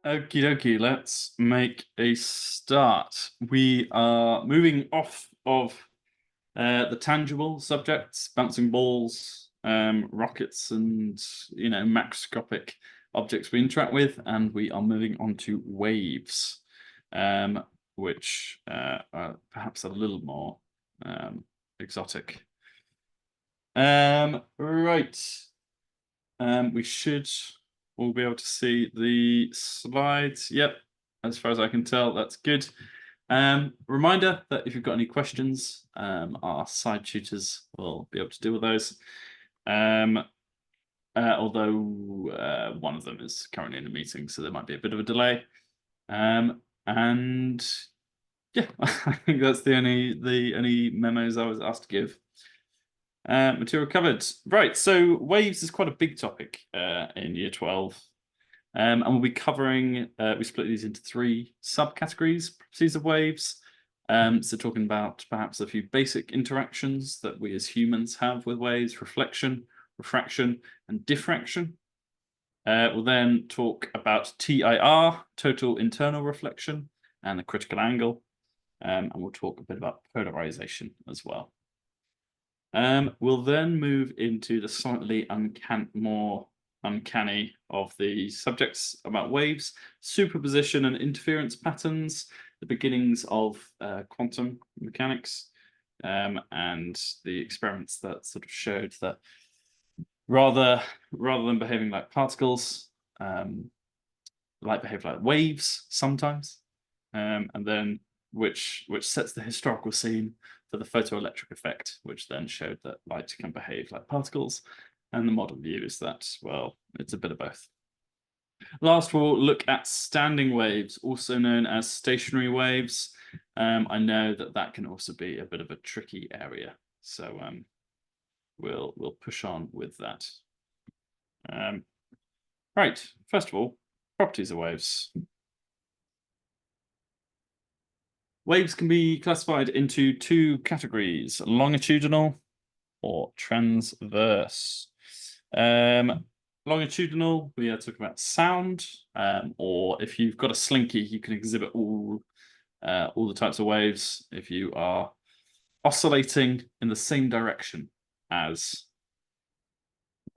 Okie dokie, let's make a start. We are moving off of the tangible subjects, bouncing balls, rockets, and macroscopic objects we interact with, and we are moving on to waves, which are perhaps a little more exotic. Right. We should all be able to see the slides. Yep, as far as I can tell, that's good. Reminder that if you've got any questions, our side tutors will be able to deal with those. Although one of them is currently in a meeting, so there might be a bit of a delay. And yeah, I think that's the only memos I was asked to give. Material covered. Right, so waves is quite a big topic in year 12. And we'll be covering, we split these into 3 subcategories, properties of waves. So talking about perhaps a few basic interactions that we as humans have with waves: reflection, refraction, and diffraction. We'll then talk about TIR, total internal reflection, and the critical angle. And we'll talk a bit about polarization as well. We'll then move into the slightly more uncanny of the subjects about waves: superposition and interference patterns, the beginnings of quantum mechanics, and the experiments that sort of showed that rather than behaving like particles, light behave like waves sometimes, and then which sets the historical scene for the photoelectric effect, which then showed that light can behave like particles. And the modern view is that, well, it's a bit of both. Last, we'll look at standing waves, also known as stationary waves. I know that can also be a bit of a tricky area, so we'll push on with that. Right, first of all, properties of waves. Waves can be classified into 2 categories: longitudinal or transverse. Longitudinal, we are talking about sound, or if you've got a slinky, you can exhibit all the types of waves if you are oscillating in the same direction as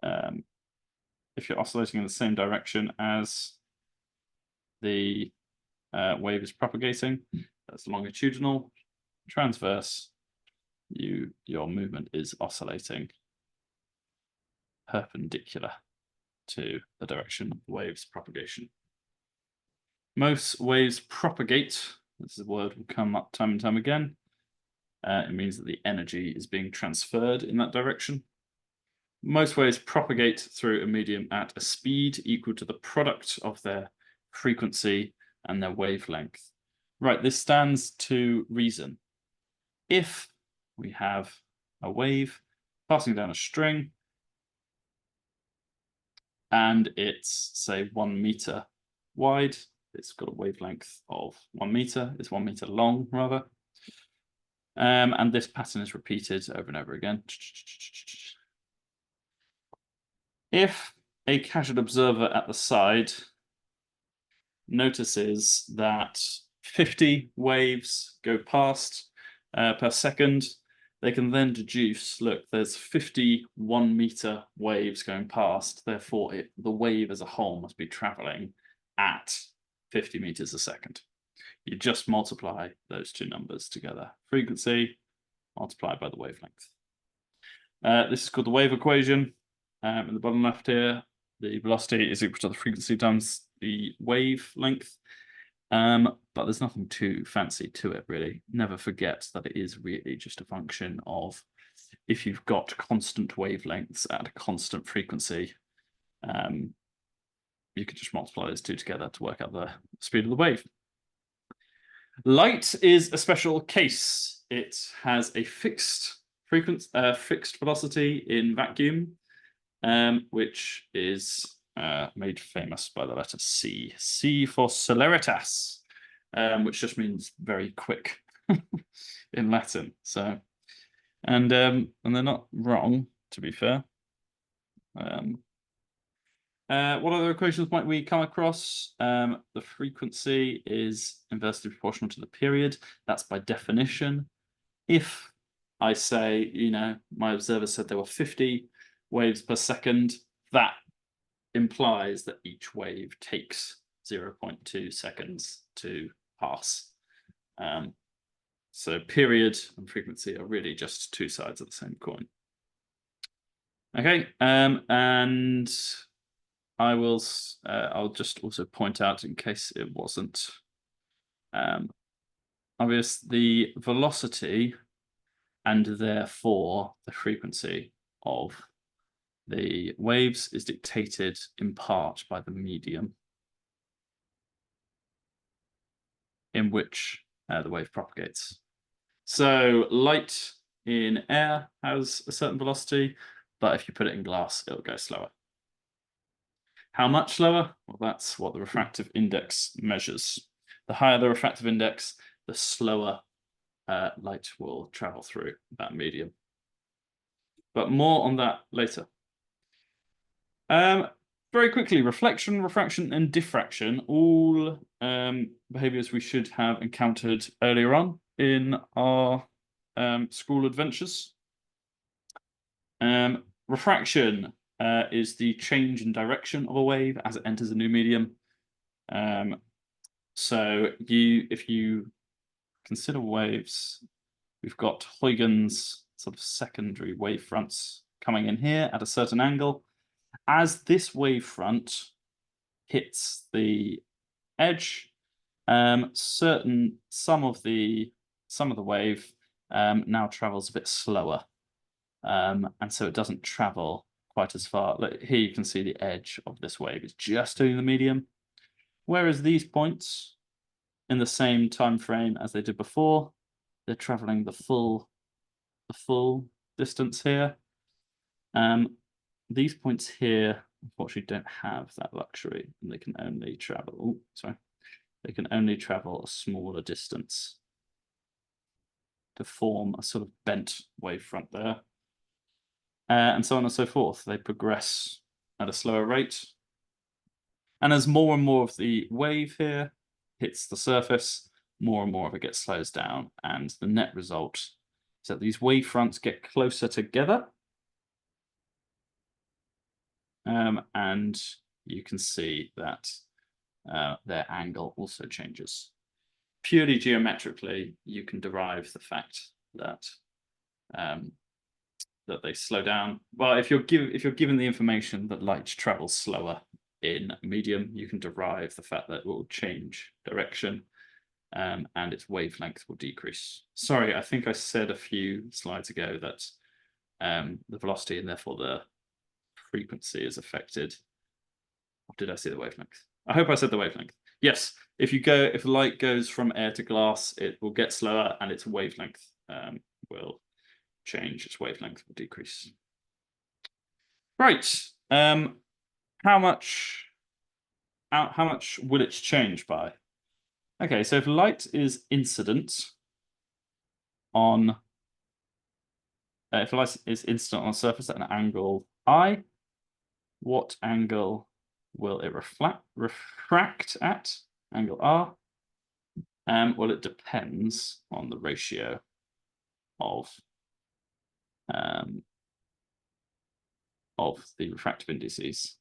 if you're oscillating in the same direction as the wave is propagating. That's longitudinal. Transverse, your movement is oscillating perpendicular to the direction of the wave's propagation. Most waves propagate. This is a word will come up time and time again. It means that the energy is being transferred in that direction. Most waves propagate through a medium at a speed equal to the product of their frequency and their wavelength. Right, this stands to reason. If we have a wave passing down a string and it's, say, 1 meter wide, it's got a wavelength of 1 meter, it's 1 meter long, rather. And this pattern is repeated over and over again. If a casual observer at the side notices that 50 waves go past per second, they can then deduce, look, there's 51 meter waves going past, therefore the wave as a whole must be traveling at 50 meters a second. You just multiply those 2 numbers together. Frequency multiplied by the wavelength. This is called the wave equation. In the bottom left here, the velocity is equal to the frequency times the wavelength. But there's nothing too fancy to it, really. Never forget that it is really just a function of if you've got constant wavelengths at a constant frequency, you could just multiply those 2 together to work out the speed of the wave. Light is a special case. It has a fixed frequency, fixed velocity in vacuum, which is made famous by the letter C. C for celeritas, which just means very quick in Latin. So, and they're not wrong, to be fair. What other equations might we come across? The frequency is inversely proportional to the period. That's by definition. If I say, my observer said there were 50 waves per second, that implies that each wave takes 0.2 seconds to pass. So period and frequency are really just two sides of the same coin. Okay, and I'll just also point out, in case it wasn't obvious, the velocity and therefore the frequency of the waves is dictated in part by the medium in which the wave propagates. So light in air has a certain velocity, but if you put it in glass, it'll go slower. How much slower? Well, that's what the refractive index measures. The higher the refractive index, the slower light will travel through that medium. But more on that later. Very quickly, reflection, refraction, and diffraction, all behaviors we should have encountered earlier on in our school adventures. Refraction is the change in direction of a wave as it enters a new medium. So if you consider waves, we've got Huygens sort of secondary wave fronts coming in here at a certain angle. As this wavefront hits the edge, some of the wave now travels a bit slower, and so it doesn't travel quite as far. Like here you can see the edge of this wave is just doing the medium, whereas these points in the same time frame as they did before, they're traveling the full distance here. These points here unfortunately don't have that luxury, and they can only travel. They can only travel a smaller distance to form a sort of bent wavefront there, and so on and so forth. They progress at a slower rate, and as more and more of the wave here hits the surface, more and more of it gets slows down, and the net result is that these wavefronts get closer together. And you can see that their angle also changes. Purely geometrically, you can derive the fact that that they slow down. Well, if you're given the information that light travels slower in a medium, you can derive the fact that it will change direction, and its wavelength will decrease. Sorry, I think I said a few slides ago that the velocity and therefore the frequency is affected. Or did I say the wavelength? I hope I said the wavelength. Yes, if light goes from air to glass, it will get slower, and its wavelength will change. Its wavelength will decrease. Right. How much will it change by? Okay, so if light is incident on a surface at an angle I, what angle will it refract at? Angle R. Well, it depends on the ratio of the refractive indices.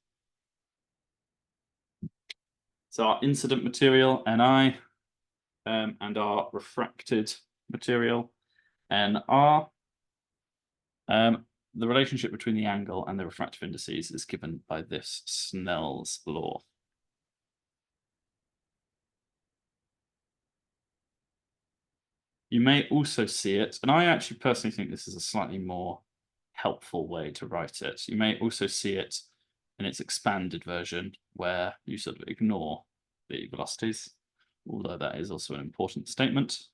So our incident material, Ni, and our refracted material, Nr, the relationship between the angle and the refractive indices is given by this Snell's law. You may also see it, and I actually personally think this is a slightly more helpful way to write it. You may also see it in its expanded version, where you sort of ignore the velocities, although that is also an important statement.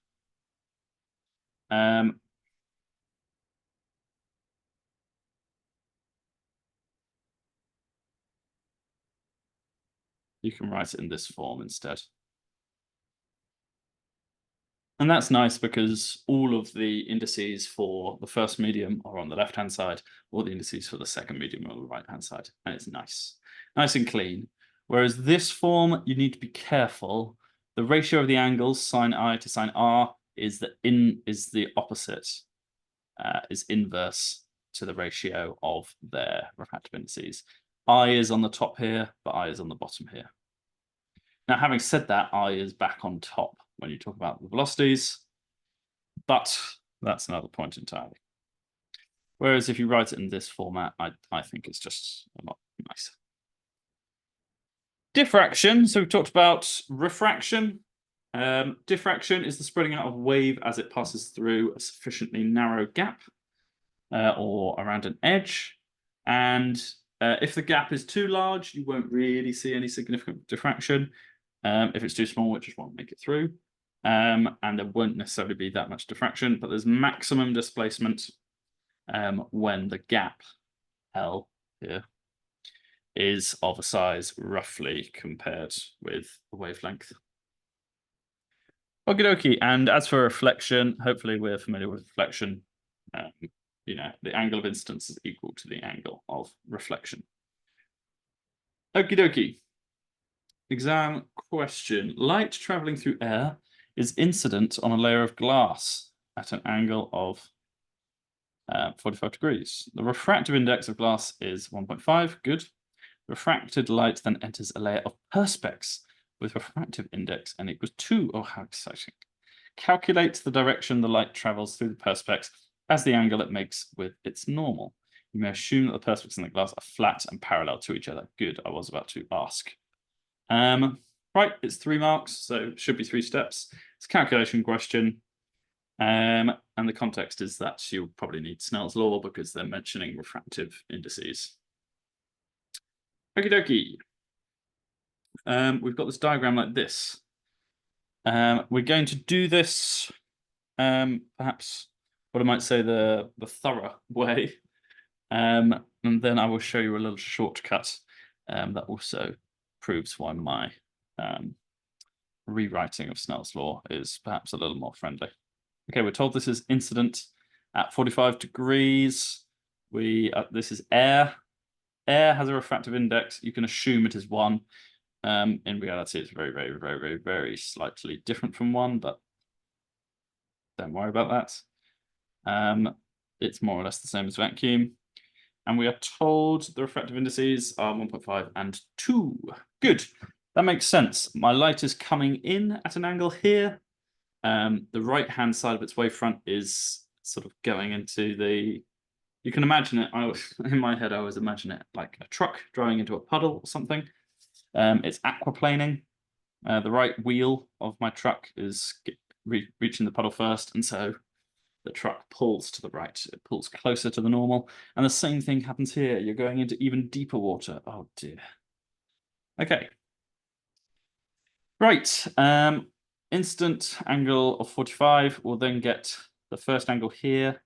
You can write it in this form instead. And that's nice because all of the indices for the first medium are on the left-hand side, all the indices for the second medium are on the right-hand side, and it's nice. nice and clean. Whereas this form, you need to be careful. The ratio of the angles, sine I to sine R, is the opposite, is inverse to the ratio of their refractive indices. I is on the top here, but I is on the bottom here. Now, having said that, I is back on top when you talk about the velocities, but that's another point entirely. Whereas if you write it in this format, I think it's just a lot nicer. Diffraction. So we've talked about refraction. Diffraction is the spreading out of wave as it passes through a sufficiently narrow gap or around an edge. And if the gap is too large, you won't really see any significant diffraction. If it's too small, it just won't make it through. And there won't necessarily be that much diffraction, but there's maximum displacement when the gap L here is of a size roughly compared with the wavelength. Okie dokie. And as for reflection, hopefully we're familiar with reflection. You know, the angle of incidence is equal to the angle of reflection. Okie dokie. Exam question. Light traveling through air is incident on a layer of glass at an angle of 45 degrees. The refractive index of glass is 1.5. Good. Refracted light then enters a layer of perspex with refractive index n equals 2. Oh, how exciting. Calculate the direction the light travels through the perspex as the angle it makes with its normal. You may assume that the perspex and the glass are flat and parallel to each other. Good, I was about to ask. Right, it's 3 marks, so it should be 3 steps. It's a calculation question. And the context is that you'll probably need Snell's law because they're mentioning refractive indices. Okie dokie. We've got this diagram like this. We're going to do this, perhaps, what I might say the thorough way. And then I will show you a little shortcut that also proves why my rewriting of Snell's law is perhaps a little more friendly. Okay, we're told this is incident at 45 degrees. This is air. Air has a refractive index. You can assume it is 1. In reality, it's very, very, very, very, very slightly different from 1, but don't worry about that. It's more or less the same as vacuum. And we are told the refractive indices are 1.5 and 2. Good. That makes sense. My light is coming in at an angle here. The right-hand side of its wavefront is sort of going into the... You can imagine it. In my head, I always imagine it like a truck driving into a puddle or something. It's aquaplaning. The right wheel of my truck is reaching the puddle first, and so the truck pulls to the right. It pulls closer to the normal. And the same thing happens here. You're going into even deeper water. Oh, dear. Okay. Right. Instant angle of 45. We'll then get the first angle here.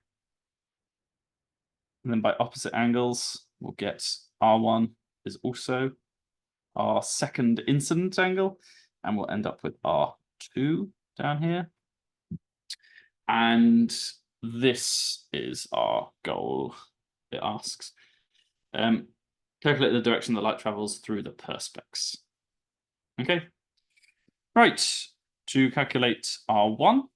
And then by opposite angles, we'll get R1 is also our second incident angle. And we'll end up with R2 down here. And this is our goal. It asks, calculate the direction the light travels through the perspex. Okay. Right. To calculate R1,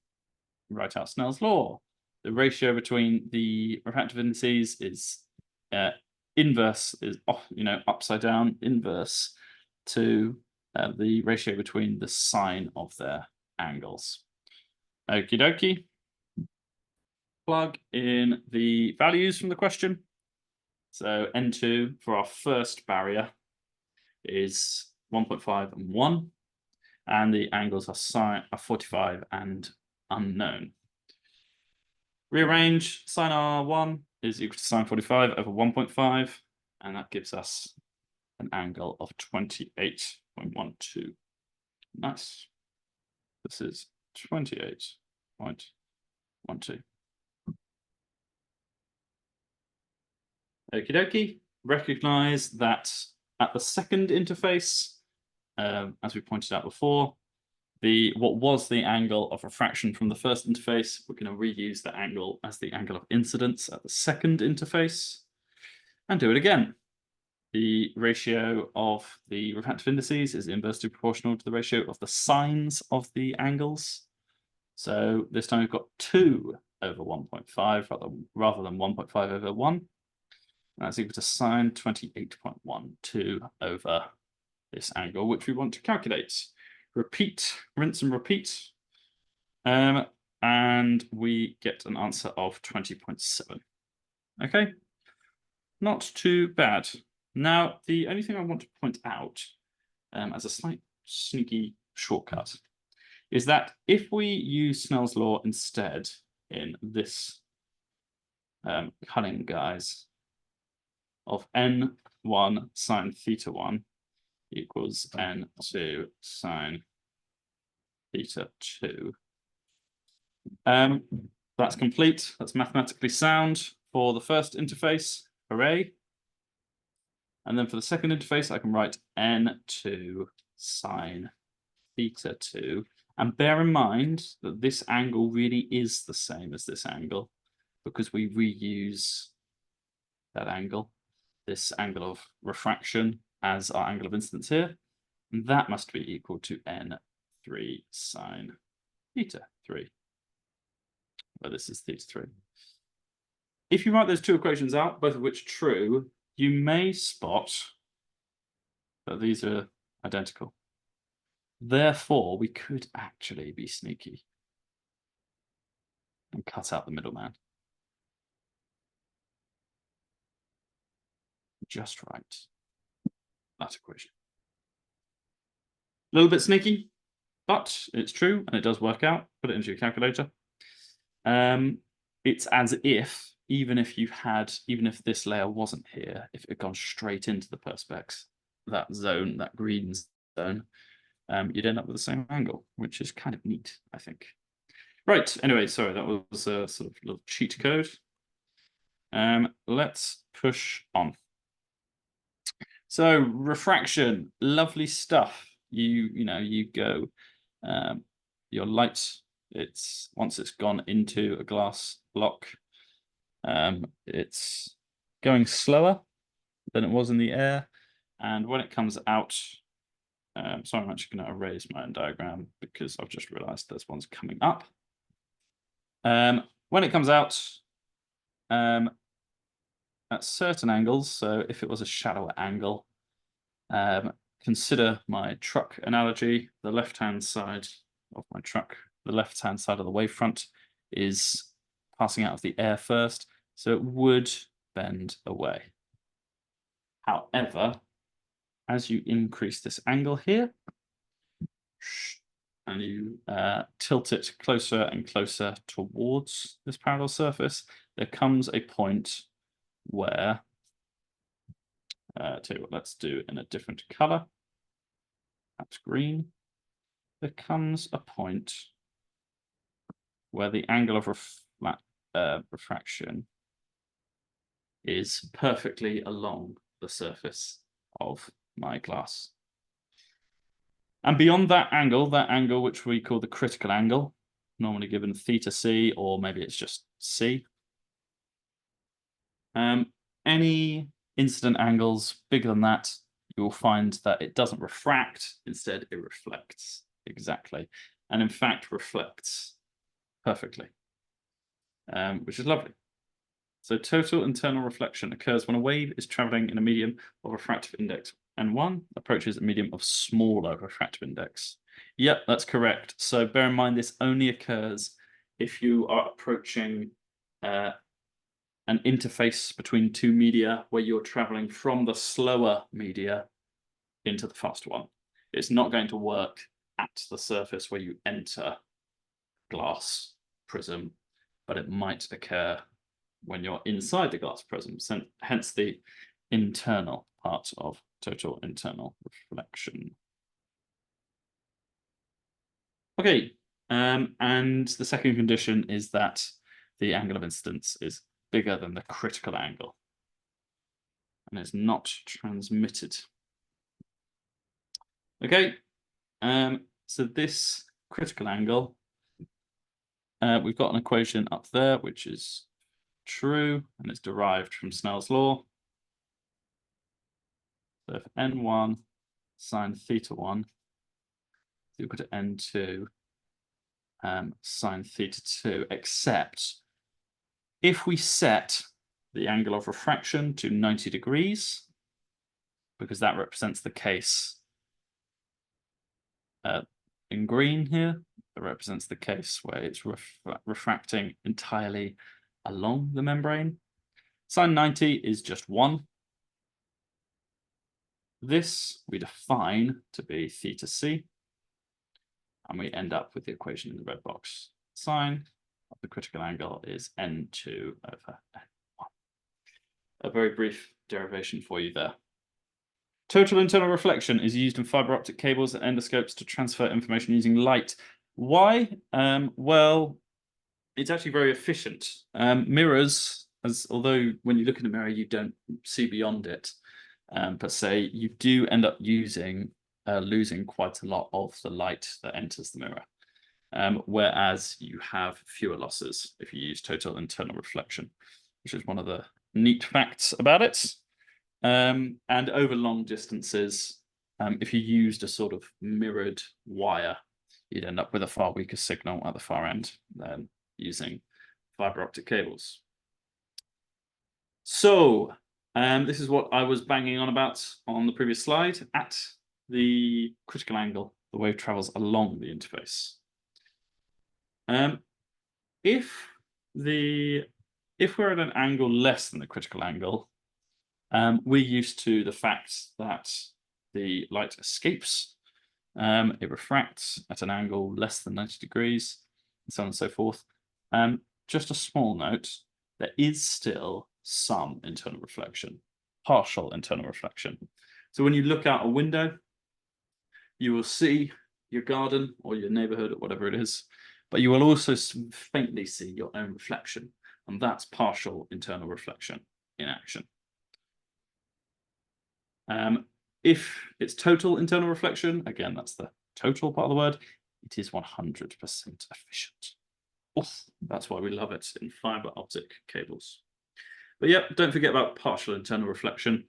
write out Snell's law. The ratio between the refractive indices is inverse, is upside down, inverse to the ratio between the sine of their angles. Okie dokie. Plug in the values from the question. So N2 for our first barrier is 1.5 and 1. And the angles are 45 and unknown. Rearrange sine R1 is equal to sine 45 over 1.5, and that gives us an angle of 28.12. Nice. This is 28.12. Okie dokie. Recognize that at the second interface, as we pointed out before, what was the angle of refraction from the first interface, we're going to reuse that angle as the angle of incidence at the second interface and do it again. the ratio of the refractive indices is inversely proportional to the ratio of the sines of the angles. So this time we've got 2 over 1.5 rather than 1.5 over 1. And that's equal to sine 28.12 over this angle, which we want to calculate. Repeat, rinse and repeat. And we get an answer of 20.7. Okay, not too bad. Now, the only thing I want to point out as a slight sneaky shortcut is that if we use Snell's law instead in this cunning guise of n1 sine theta 1 equals n2 sine theta 2, that's complete. That's mathematically sound for the first interface. Hooray. And then for the second interface, I can write n2 sine theta 2. And bear in mind that this angle really is the same as this angle because we reuse that angle, this angle of refraction as our angle of incidence here. And that must be equal to n3 sine theta 3. Well, this is theta 3. If you write those two equations out, both of which are true, you may spot that these are identical. Therefore, we could actually be sneaky and cut out the middleman. Just right. That equation. A little bit sneaky, but it's true and it does work out. Put it into your calculator. It's as if, even if this layer wasn't here, if it had gone straight into the perspex, that zone, that green zone, you'd end up with the same angle, which is kind of neat, I think. Right, anyway, sorry, that was a sort of little cheat code. Let's push on. So refraction, lovely stuff. You go, your light, once it's gone into a glass block, it's going slower than it was in the air. And when it comes out, sorry, I'm actually going to erase my own diagram because I've just realized this one's coming up. When it comes out at certain angles, so if it was a shallower angle, consider my truck analogy. The left-hand side of my truck, the left-hand side of the wavefront is passing out of the air first, so it would bend away. However, as you increase this angle here, and you tilt it closer and closer towards this parallel surface, there comes a point where, tell you what, let's do in a different color, perhaps green. There comes a point where the angle of refraction is perfectly along the surface of my glass. And beyond that angle which we call the critical angle, normally given theta c, or maybe it's just c, any incident angles bigger than that, you will find that it doesn't refract, instead it reflects exactly, and in fact reflects perfectly, which is lovely. So total internal reflection occurs when a wave is traveling in a medium of refractive index n1 approaches a medium of smaller refractive index. Yep, that's correct. So bear in mind this only occurs if you are approaching an interface between two media where you're traveling from the slower media into the faster one. It's not going to work at the surface where you enter glass prism, but it might occur when you're inside the glass prism, hence the internal part of total internal reflection. Okay, and the second condition is that the angle of incidence is bigger than the critical angle and is not transmitted. Okay, so this critical angle, we've got an equation up there which is true and it's derived from Snell's law. So if n1 sine theta 1 is equal to n2 sine theta 2, except if we set the angle of refraction to 90 degrees, because that represents the case in green here, it represents the case where it's refracting entirely along the membrane. Sine 90 is just 1. This we define to be theta c, and we end up with the equation in the red box. Sine of the critical angle is n2 over n1. A very brief derivation for you there. Total internal reflection is used in fiber optic cables and endoscopes to transfer information using light. Why? Well, it's actually very efficient. Mirrors, although when you look in a mirror, you don't see beyond it, per se, you do end up losing quite a lot of the light that enters the mirror. Whereas you have fewer losses if you use total internal reflection, which is one of the neat facts about it. And over long distances, if you used a sort of mirrored wire, you'd end up with a far weaker signal at the far end than using fiber optic cables. So this is what I was banging on about on the previous slide. At the critical angle, the wave travels along the interface. If we're at an angle less than the critical angle, we're used to the fact that the light escapes, it refracts at an angle less than 90 degrees, and so on and so forth. Just a small note, there is still some internal reflection, partial internal reflection. So when you look out a window, you will see your garden or your neighborhood or whatever it is, but you will also faintly see your own reflection, and that's partial internal reflection in action. If it's total internal reflection, again, that's the total part of the word, it is 100% efficient. Oof, that's why we love it in fiber optic cables. But yeah, don't forget about partial internal reflection.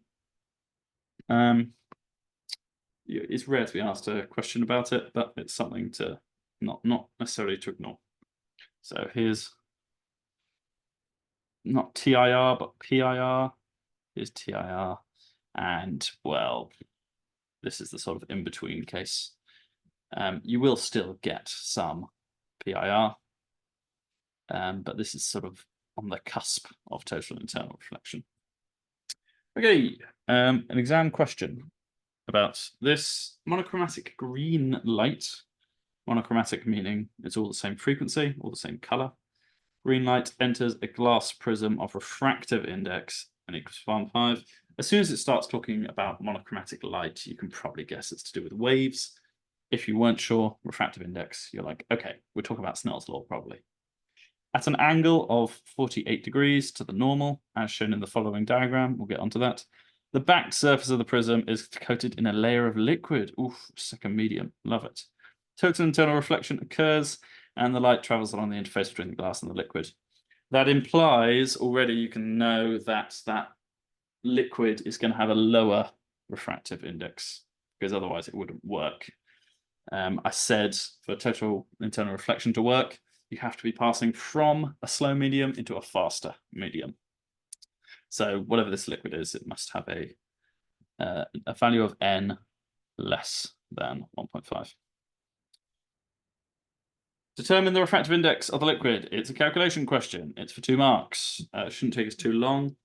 It's rare to be asked a question about it, but it's something to not necessarily to ignore. So here's not TIR, but PIR. Here's TIR. And, well, this is the sort of in-between case. You will still get some PIR, but this is sort of on the cusp of total internal reflection. Okay, an exam question about this monochromatic green light. Monochromatic meaning it's all the same frequency, all the same color. Green light enters a glass prism of refractive index n equals 1.5. As soon as it starts talking about monochromatic light, you can probably guess it's to do with waves. If you weren't sure, refractive index, you're like, okay, we're talking about Snell's law probably. At an angle of 48 degrees to the normal, as shown in the following diagram, we'll get onto that. The back surface of the prism is coated in a layer of liquid. Oof, second medium, love it. Total internal reflection occurs, and the light travels along the interface between the glass and the liquid. That implies already you can know that that liquid is going to have a lower refractive index, because otherwise it wouldn't work. I said for total internal reflection to work, you have to be passing from a slow medium into a faster medium. So whatever this liquid is, it must have a value of n less than 1.5. Determine the refractive index of the liquid. It's a calculation question. It's for 2 marks. It shouldn't take us too long.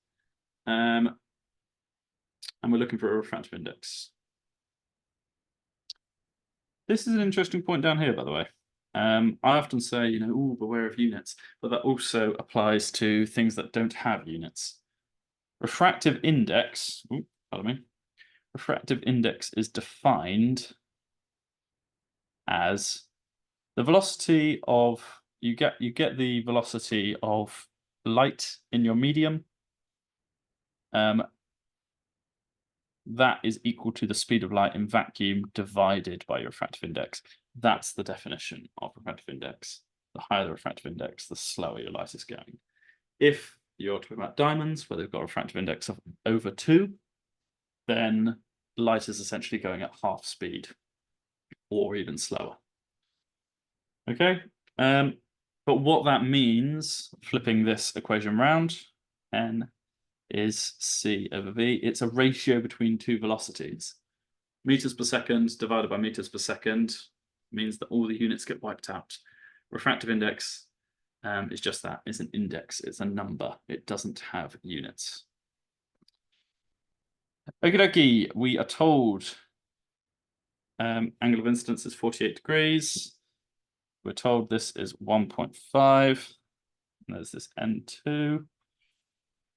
And we're looking for a refractive index. This is an interesting point down here, by the way. I often say, you know, ooh, beware of units, but that also applies to things that don't have units. Refractive index, refractive index is defined as the velocity of, you get the velocity of light in your medium. That is equal to the speed of light in vacuum divided by your refractive index. That's the definition of refractive index. The higher the refractive index, the slower your light is going. If you're talking about diamonds, where they've got a refractive index of over 2, then light is essentially going at half speed or even slower. Okay, but what that means, flipping this equation round, n is c over v. It's a ratio between two velocities. Meters per second divided by meters per second means that all the units get wiped out. Refractive index is just that. It's an index. It's a number. It doesn't have units. Okie dokie. We are told angle of incidence is 48 degrees. We're told this is 1.5. There's this N2.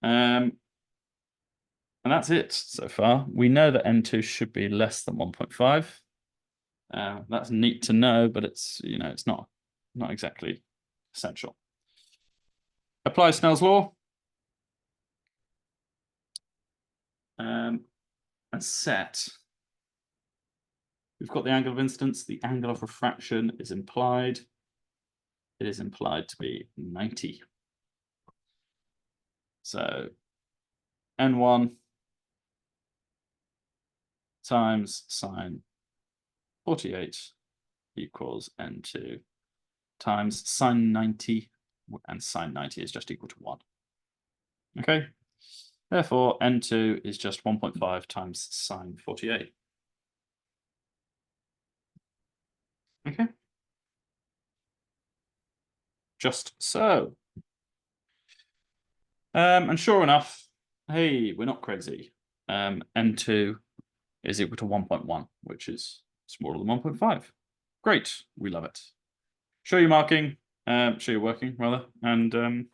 And that's it so far. We know that N2 should be less than 1.5. That's neat to know, but it's it's not exactly essential. Apply Snell's law. And set. We've got the angle of incidence. The angle of refraction is implied. It is implied to be 90. So N1 times sine 48 equals N2 times sine 90, and sine 90 is just equal to 1. Okay, therefore N2 is just 1.5 times sine 48. Okay, just so. And sure enough, hey, we're not crazy. N2 is equal to 1.1, which is smaller than 1.5. Great, we love it. Show your marking, show your working rather, and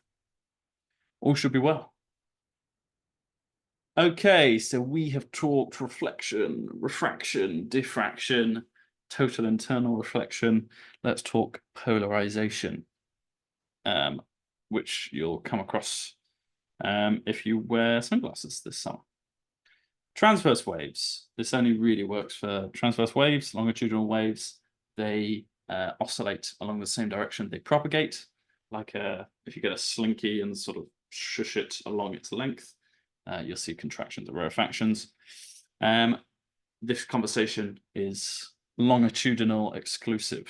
all should be well. Okay, so we have talked reflection, refraction, diffraction, total internal reflection. Let's talk polarization, which you'll come across if you wear sunglasses this summer. Transverse waves. This only really works for transverse waves. Longitudinal waves, they oscillate along the same direction. They propagate, like if you get a slinky and sort of shush it along its length, you'll see contractions or rarefactions. This conversation is longitudinal exclusive.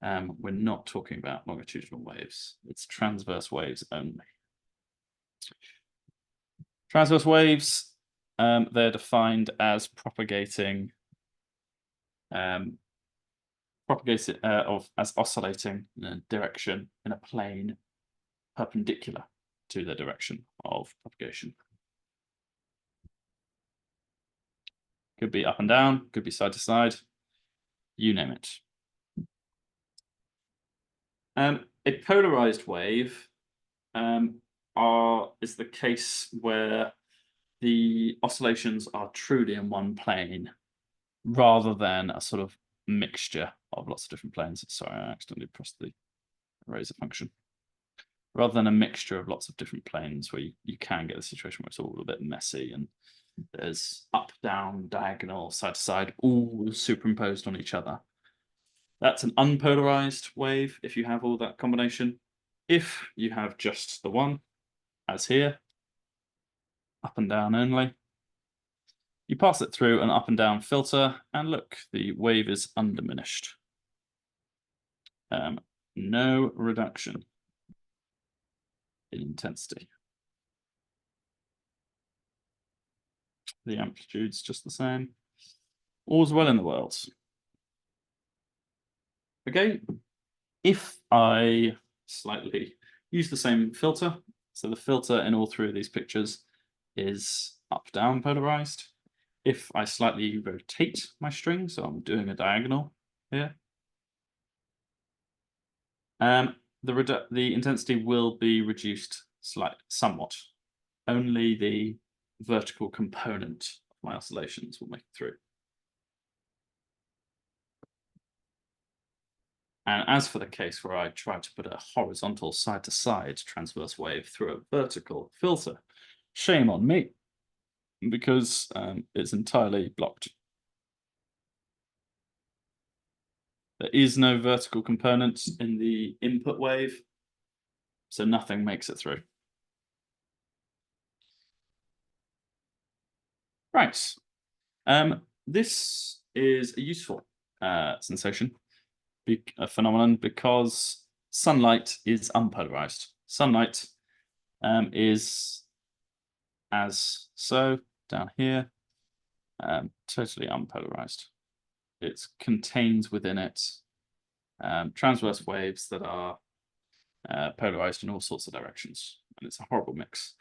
We're not talking about longitudinal waves. It's transverse waves only. Transverse waves, they're defined as propagating, as oscillating in a direction in a plane perpendicular to the direction of propagation. Could be up and down, could be side to side, you name it. A polarized wave is the case where the oscillations are truly in one plane rather than a sort of mixture of lots of different planes. Sorry, I accidentally pressed the eraser function. Rather than a mixture of lots of different planes where you can get a situation where it's all a bit messy and there's up, down, diagonal, side to side, all superimposed on each other. That's an unpolarized wave if you have all that combination. If you have just the one, as here, up and down only, you pass it through an up and down filter, and look, the wave is undiminished. No reduction in intensity. The amplitude's just the same. All's well in the world. Okay, if I slightly use the same filter, so the filter in all three of these pictures is up-down polarized. If I slightly rotate my string, so I'm doing a diagonal here, the intensity will be reduced somewhat. Only the vertical component of my oscillations will make it through. And as for the case where I try to put a horizontal side-to-side transverse wave through a vertical filter, shame on me, because it's entirely blocked. There is no vertical component in the input wave, so nothing makes it through. Right. This is a useful sensation, a phenomenon, because sunlight is unpolarized. Sunlight is as so down here, totally unpolarized. It contains within it transverse waves that are polarized in all sorts of directions, and it's a horrible mix.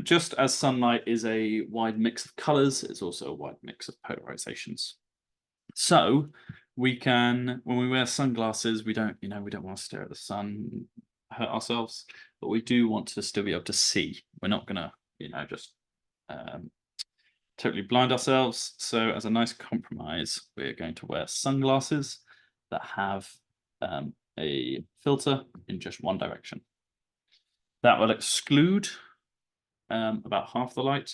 Just as sunlight is a wide mix of colors, it's also a wide mix of polarizations. So we can, when we wear sunglasses, we don't want to stare at the sun, hurt ourselves, but we do want to still be able to see. We're not gonna, just totally blind ourselves. So as a nice compromise, we're going to wear sunglasses that have a filter in just one direction. That will exclude about half the light.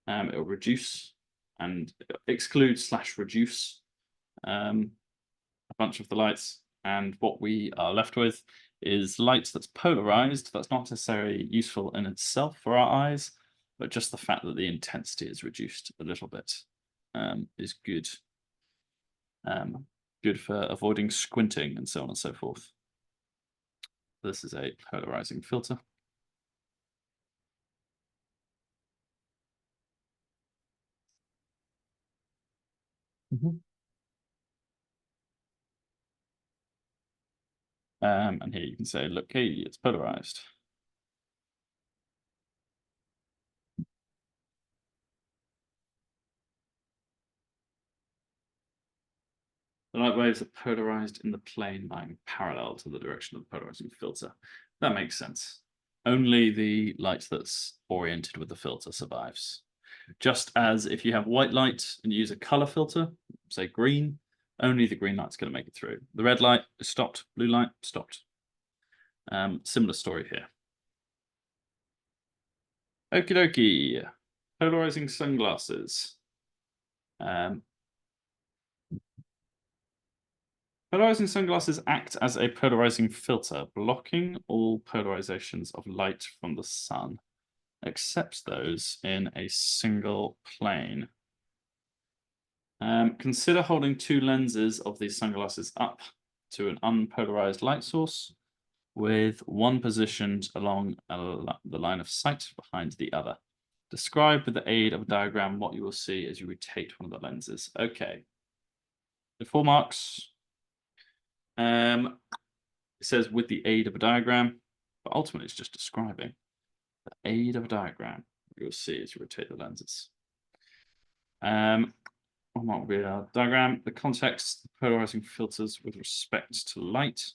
It will reduce and exclude/reduce a bunch of the lights. And what we are left with is light that's polarized. That's not necessarily useful in itself for our eyes, but just the fact that the intensity is reduced a little bit is good. Good for avoiding squinting and so on and so forth. This is a polarizing filter. And here you can say, look, hey, it's polarized. The light waves are polarized in the plane lying parallel to the direction of the polarizing filter. That makes sense. Only the light that's oriented with the filter survives. Just as if you have white light and you use a color filter, say green, only the green light's going to make it through. The red light is stopped, blue light stopped. Similar story here. Okie dokie. Polarizing sunglasses. Polarizing sunglasses act as a polarizing filter, blocking all polarizations of light from the sun, except those in a single plane. Consider holding two lenses of these sunglasses up to an unpolarized light source, with one positioned along the line of sight behind the other. Describe with the aid of a diagram what you will see as you rotate one of the lenses. Okay. The 4 marks. It says with the aid of a diagram, but ultimately it's just describing the aid of a diagram. You'll see as you rotate the lenses. What might be our diagram? The context, the polarizing filters with respect to light.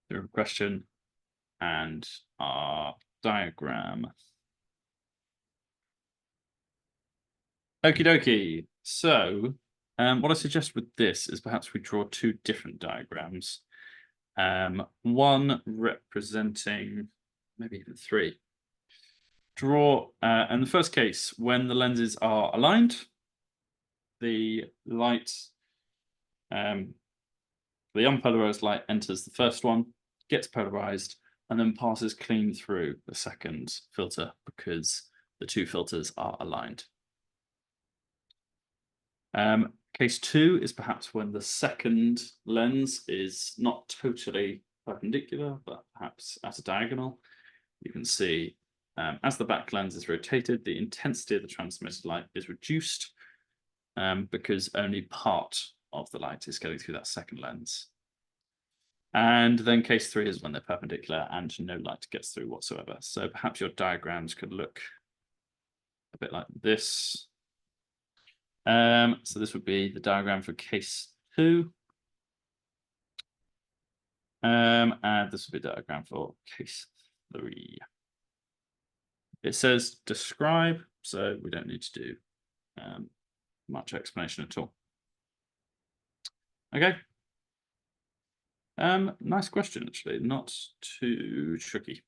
The question and our diagram. Okie dokie. So what I suggest with this is perhaps we draw two different diagrams. One representing, maybe even three. Draw, in the first case, when the lenses are aligned, the light, the unpolarized light enters the first one, gets polarized, and then passes clean through the second filter because the two filters are aligned. Case 2 is perhaps when the second lens is not totally perpendicular, but perhaps at a diagonal. You can see as the back lens is rotated, the intensity of the transmitted light is reduced because only part of the light is going through that second lens. And then case 3 is when they're perpendicular and no light gets through whatsoever. So perhaps your diagrams could look a bit like this. So this would be the diagram for case 2. And this would be the diagram for case 3. It says describe, so we don't need to do much explanation at all. Okay. Nice question, actually, not too tricky.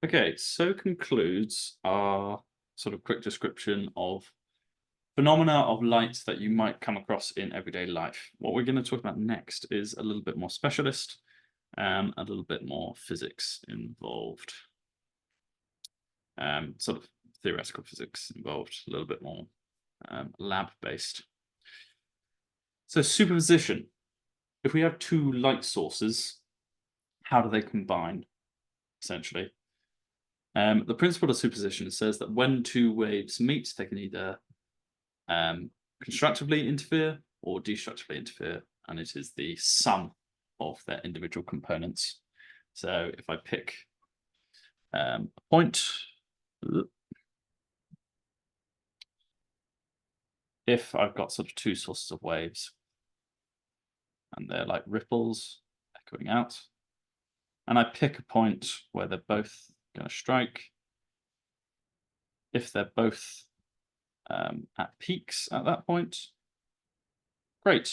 Okay, so concludes our sort of quick description of phenomena of light that you might come across in everyday life. What we're going to talk about next is a little bit more specialist. A little bit more physics involved. Sort of theoretical physics involved, a little bit more lab-based. So superposition. If we have two light sources, how do they combine, essentially? The principle of superposition says that when two waves meet, they can either constructively interfere or destructively interfere, and it is the sum of their individual components. So if I pick a point, if I've got sort of two sources of waves, and they're like ripples echoing out, and I pick a point where they're both going to strike, if they're both at peaks at that point, great.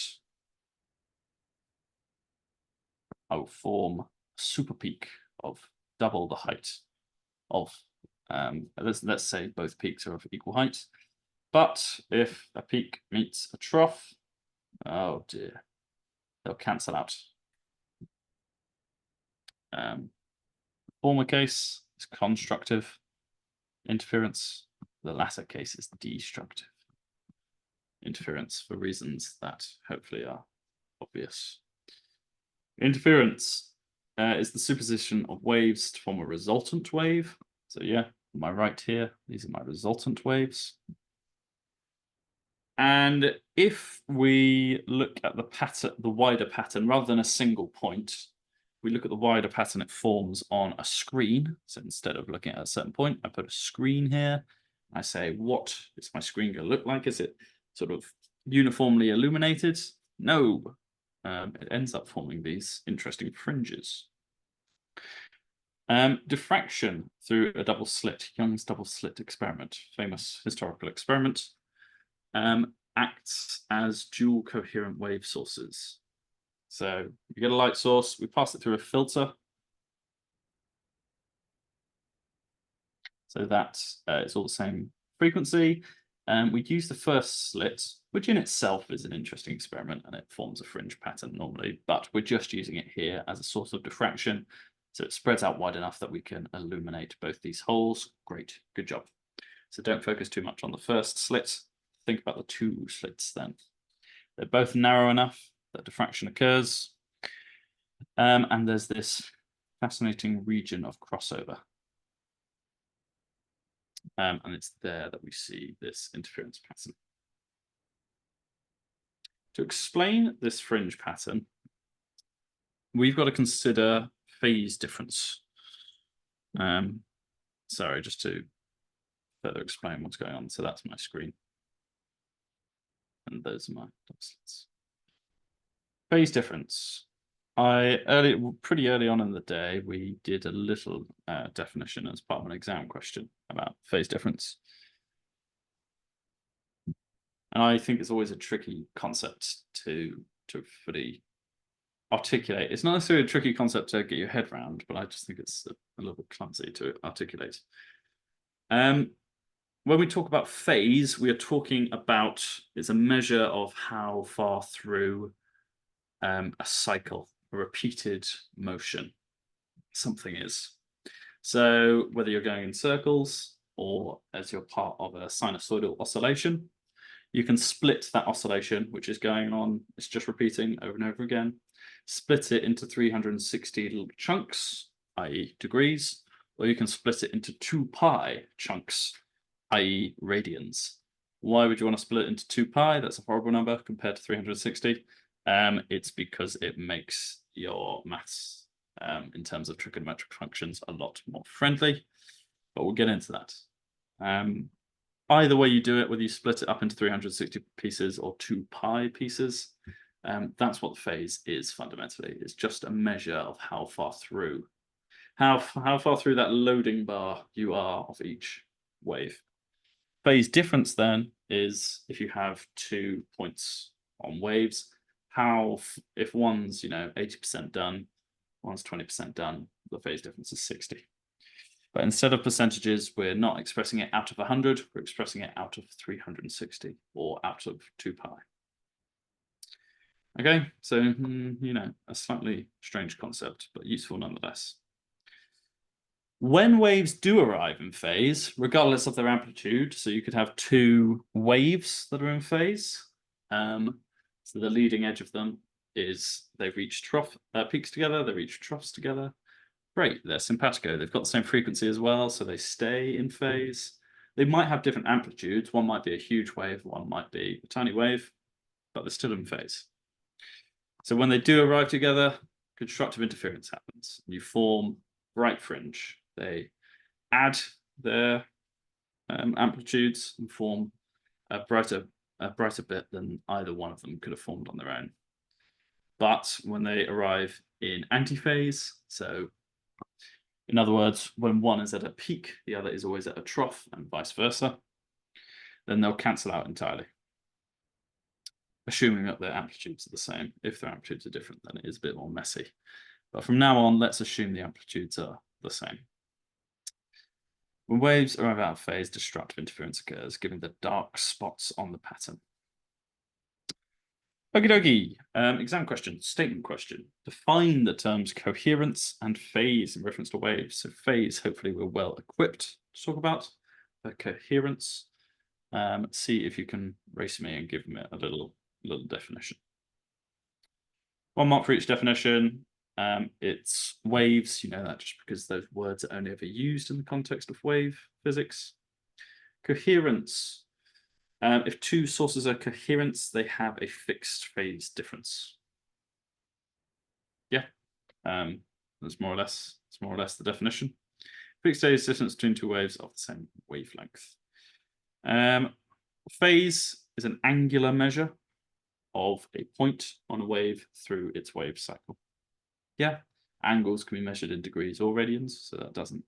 I will form a super peak of double the height of, let's say both peaks are of equal height. But if a peak meets a trough, oh dear, they'll cancel out. Former case is constructive interference. The latter case is destructive interference for reasons that hopefully are obvious. Interference is the superposition of waves to form a resultant wave. So yeah, on my right here, these are my resultant waves. And if we look at the pattern, the wider pattern, rather than a single point, we look at the wider pattern it forms on a screen. So instead of looking at a certain point, I put a screen here. I say, what is my screen going to look like? Is it sort of uniformly illuminated? No. It ends up forming these interesting fringes. Diffraction through a double slit, Young's double slit experiment, famous historical experiment, acts as dual coherent wave sources. So you get a light source, we pass it through a filter, so that it's all the same frequency. We use the first slit, which in itself is an interesting experiment, and it forms a fringe pattern normally, but we're just using it here as a source of diffraction. So it spreads out wide enough that we can illuminate both these holes. Great, good job. So don't focus too much on the first slit. Think about the two slits then. They're both narrow enough that diffraction occurs. And there's this fascinating region of crossover. And it's there that we see this interference pattern. To explain this fringe pattern, we've got to consider phase difference. Sorry, just to further explain what's going on. So that's my screen. And those are my slits. Phase difference. Pretty early on in the day, we did a little definition as part of an exam question about phase difference. And I think it's always a tricky concept to fully articulate. It's not necessarily a tricky concept to get your head around, but I just think it's a little bit clumsy to articulate. When we talk about phase, we are talking about, it's a measure of how far through a cycle, a repeated motion, something is. So whether you're going in circles or as you're part of a sinusoidal oscillation, you can split that oscillation, which is going on, it's just repeating over and over again, split it into 360 little chunks, i.e. degrees, or you can split it into 2 pi chunks, i.e. radians. Why would you want to split it into 2 pi? That's a horrible number compared to 360. It's because it makes your maths in terms of trigonometric functions a lot more friendly, but we'll get into that. Either way you do it, whether you split it up into 360 pieces or 2 pi pieces, that's what the phase is fundamentally. It's just a measure of how far through that loading bar you are of each wave. Phase difference then is if you have 2 points on waves, if one's 80% done, one's 20% done, the phase difference is 60. But instead of percentages, we're not expressing it out of 100, we're expressing it out of 360 or out of 2 pi. Okay, so, you know, a slightly strange concept, but useful nonetheless. When waves do arrive in phase, regardless of their amplitude, so you could have two waves that are in phase. So the leading edge of them is they reach peaks together, they reach troughs together. Great, they're simpatico. They've got the same frequency as well, so they stay in phase. They might have different amplitudes. One might be a huge wave, one might be a tiny wave, but they're still in phase. So when they do arrive together, constructive interference happens. You form bright fringe. They add their amplitudes and form a brighter bit than either one of them could have formed on their own. But when they arrive in antiphase, so in other words, when one is at a peak, the other is always at a trough, and vice versa, then they'll cancel out entirely. Assuming that their amplitudes are the same. If their amplitudes are different, then it is a bit more messy. But from now on, let's assume the amplitudes are the same. When waves arrive out of phase, destructive interference occurs, giving the dark spots on the pattern. Okie dokie. Exam question, statement question. Define the terms coherence and phase in reference to waves. So phase, hopefully we're well equipped to talk about. But coherence, see if you can race me and give me a little definition. 1 mark for each definition. It's waves, you know that just because those words are only ever used in the context of wave physics. Coherence. If two sources are coherent, they have a fixed phase difference. Yeah, that's more or less the definition. Fixed phase difference between two waves of the same wavelength. Phase is an angular measure of a point on a wave through its wave cycle. Yeah, angles can be measured in degrees or radians, so that doesn't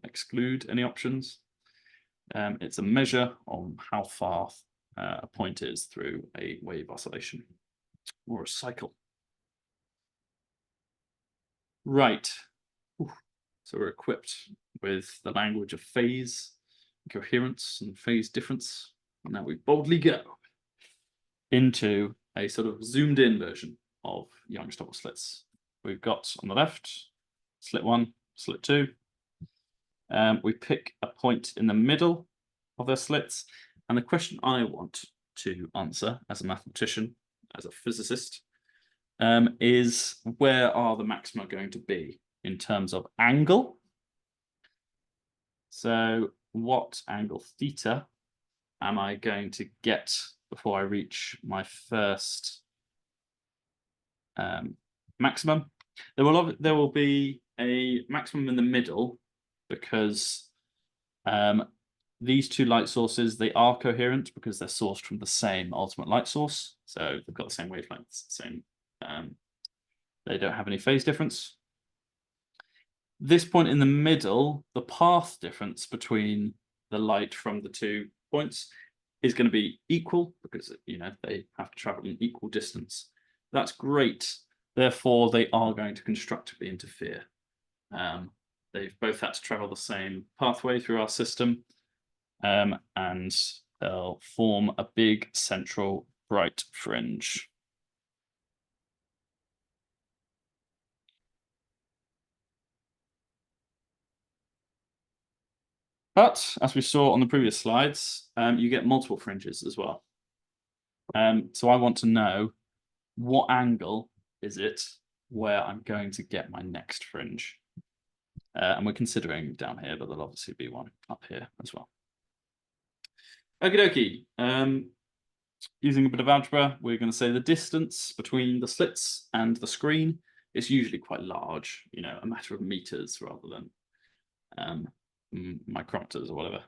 exclude any options. It's a measure on how far a point is through a wave oscillation or a cycle. Right. So we're equipped with the language of phase, coherence, and phase difference. And now we boldly go into a sort of zoomed in version of Young's double slits. We've got on the left, slit 1, slit 2. We pick a point in the middle of their slits. And the question I want to answer as a mathematician, as a physicist, is where are the maxima going to be in terms of angle? So what angle theta am I going to get before I reach my first maximum? There will be a maximum in the middle because these two light sources, they are coherent because they're sourced from the same ultimate light source. So they've got the same wavelengths, they don't have any phase difference. This point in the middle, the path difference between the light from the 2 points is going to be equal because, you know, they have to travel an equal distance. That's great. Therefore, they are going to constructively interfere. They've both had to travel the same pathway through our system, and they'll form a big central bright fringe. But as we saw on the previous slides, you get multiple fringes as well. So I want to know what angle is it where I'm going to get my next fringe. And we're considering down here, but there'll obviously be one up here as well. Okie dokie. Using a bit of algebra, we're going to say the distance between the slits and the screen is usually quite large, you know, a matter of meters rather than micrometers or whatever.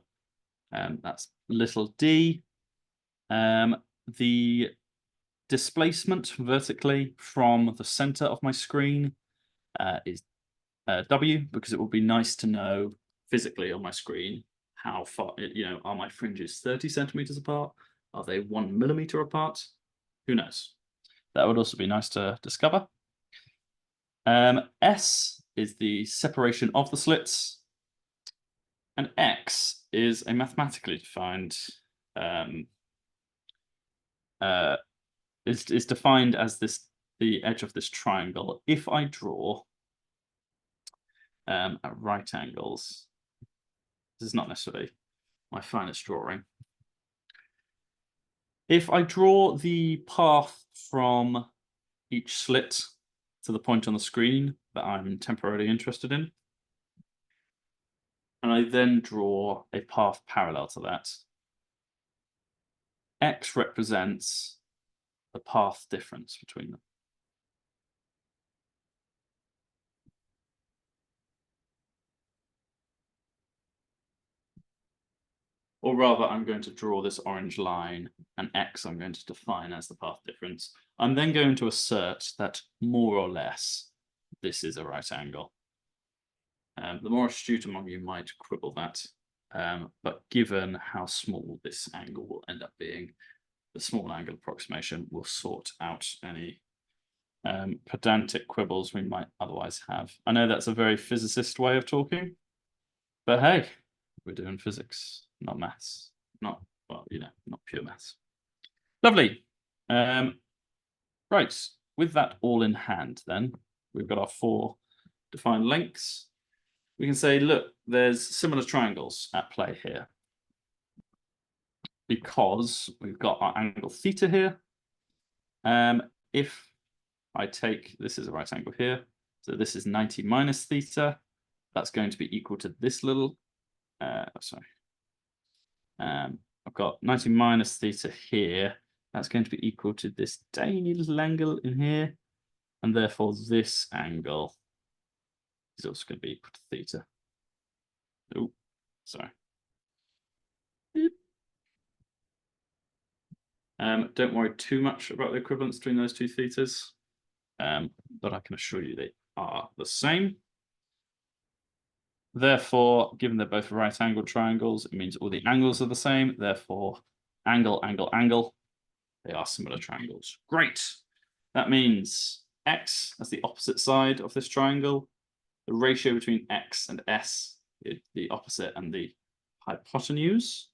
That's little d. The displacement vertically from the center of my screen is w, because it will be nice to know physically on my screen how far, you know, are my fringes 30 centimeters apart? Are they 1 millimeter apart? Who knows? That would also be nice to discover. S is the separation of the slits, and X is a mathematically defined is defined as the edge of this triangle. If I draw at right angles, this is not necessarily my finest drawing. If I draw the path from each slit to the point on the screen that I'm temporarily interested in, and I then draw a path parallel to that, X represents the path difference between them. Or rather, I'm going to draw this orange line, and X I'm going to define as the path difference. I'm then going to assert that more or less this is a right angle. The more astute among you might quibble that, but given how small this angle will end up being, the small angle approximation will sort out any pedantic quibbles we might otherwise have. I know that's a very physicist way of talking, but hey, we're doing physics, not maths. Not, well, not pure maths. Lovely. Right, with that all in hand, then, we've got our 4 defined lengths. We can say, look, there's similar triangles at play here, because we've got our angle theta here. If I take, this is a right angle here, so this is 90 minus theta, that's going to be equal to this little, I've got 90 minus theta here, that's going to be equal to this tiny little angle in here, and therefore this angle is also going to be equal to theta. Oh, sorry. Don't worry too much about the equivalence between those two thetas, but I can assure you they are the same. Therefore, given they're both right angle triangles, it means all the angles are the same. Therefore, angle, angle, angle, they are similar triangles. Great. That means X as the opposite side of this triangle, the ratio between X and S, the opposite and the hypotenuse,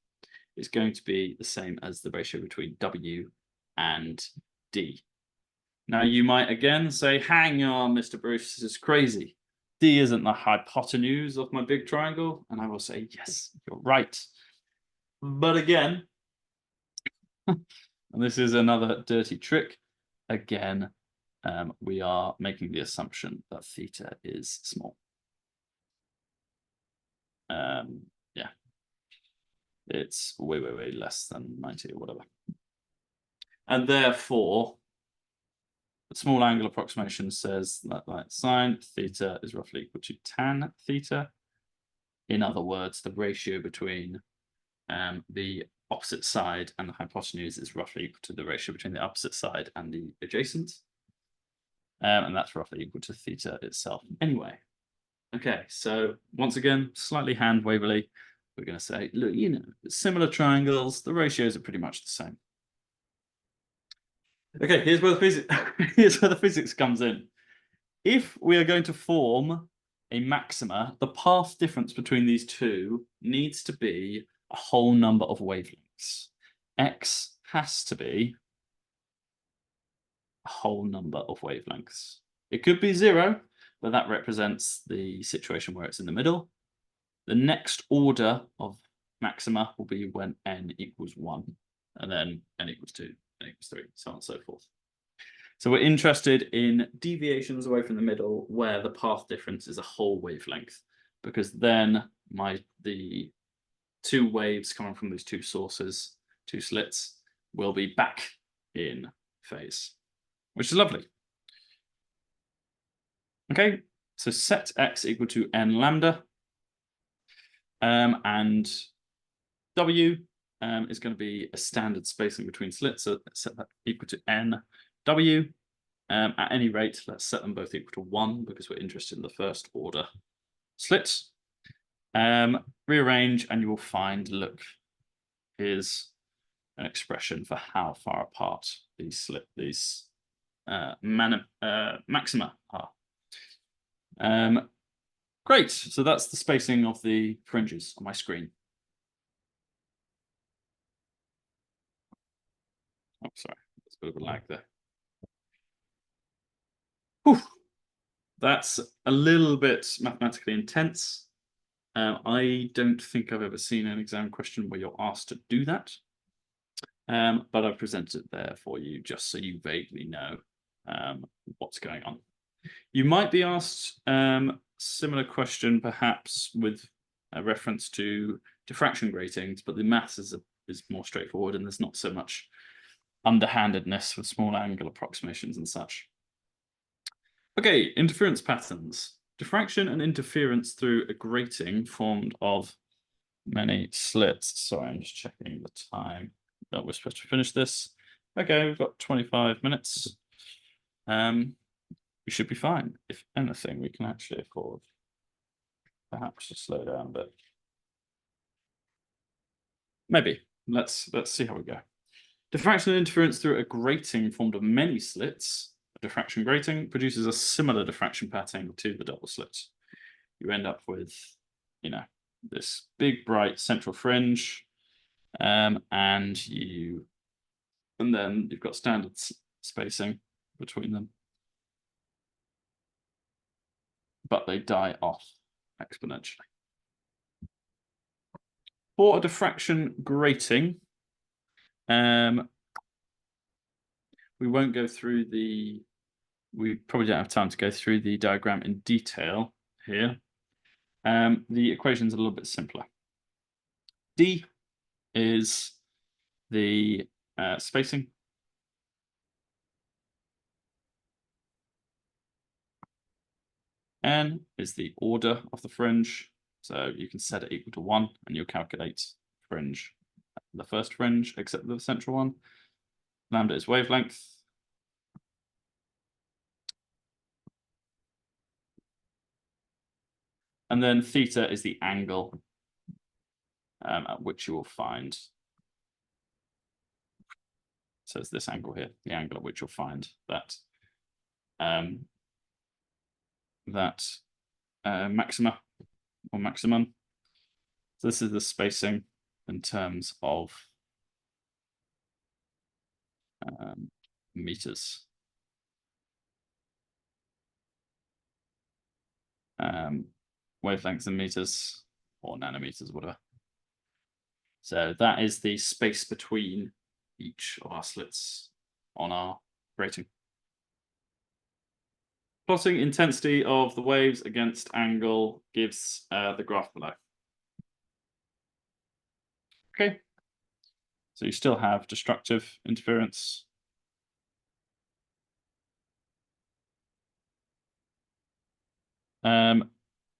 is going to be the same as the ratio between W and D. Now, you might again say, hang on, Mr. Bruce, this is crazy. D isn't the hypotenuse of my big triangle. And I will say, yes, you're right. But again, and this is another dirty trick, again, we are making the assumption that theta is small. Yeah, it's way, way, way less than 90 or whatever. And therefore, the small angle approximation says that sine theta is roughly equal to tan theta. In other words, the ratio between the opposite side and the hypotenuse is roughly equal to the ratio between the opposite side and the adjacent. And that's roughly equal to theta itself anyway. Okay, so once again, slightly hand waverly, we're going to say, look, similar triangles, the ratios are pretty much the same. Okay, here's where the physics comes in. If we are going to form a maxima, the path difference between these two needs to be a whole number of wavelengths. X has to be a whole number of wavelengths. It could be 0, but that represents the situation where it's in the middle. The next order of maxima will be when n equals 1, and then n equals 2, n equals 3, so on and so forth. So we're interested in deviations away from the middle where the path difference is a whole wavelength, because then the 2 waves coming from these 2 sources, 2 slits, will be back in phase, which is lovely. Okay, so set X equal to n lambda, and W is going to be a standard spacing between slits, so let's set that equal to n W. At any rate, let's set them both equal to 1 because we're interested in the first order slit. Rearrange and you will find, look, here's an expression for how far apart these maxima are. Great, so that's the spacing of the fringes on my screen. Oh, sorry, that's bit of a lag there. Whew. That's a little bit mathematically intense. I don't think I've ever seen an exam question where you're asked to do that. But I've presented it there for you just so you vaguely know what's going on. You might be asked similar question perhaps with a reference to diffraction gratings, but the maths is more straightforward and there's not so much underhandedness with small angle approximations and such. Okay, interference patterns. Diffraction and interference through a grating formed of many slits. Sorry, I'm just checking the time that we're supposed to finish this. Okay, we've got 25 minutes. We should be fine. If anything, we can actually afford perhaps to slow down a bit. Maybe. Let's see how we go. Diffraction and interference through a grating formed of many slits. A diffraction grating produces a similar diffraction pattern to the double slits. You end up with, you know, this big bright central fringe, and then you've got standard spacing between them, but they die off exponentially. For a diffraction grating, we won't go through we probably don't have time to go through the diagram in detail here. The equation's a little bit simpler. D is the spacing. N is the order of the fringe. So you can set it equal to 1 and you'll calculate fringe, the first fringe, except the central one. Lambda is wavelength. And then theta is the angle at which you will find. So it's this angle here, the angle at which you'll find that maxima or maximum. So this is the spacing in terms of meters. Wavelengths in meters or nanometers, whatever. So that is the space between each of our slits on our grating. Plotting intensity of the waves against angle gives the graph below. Okay, so you still have destructive interference.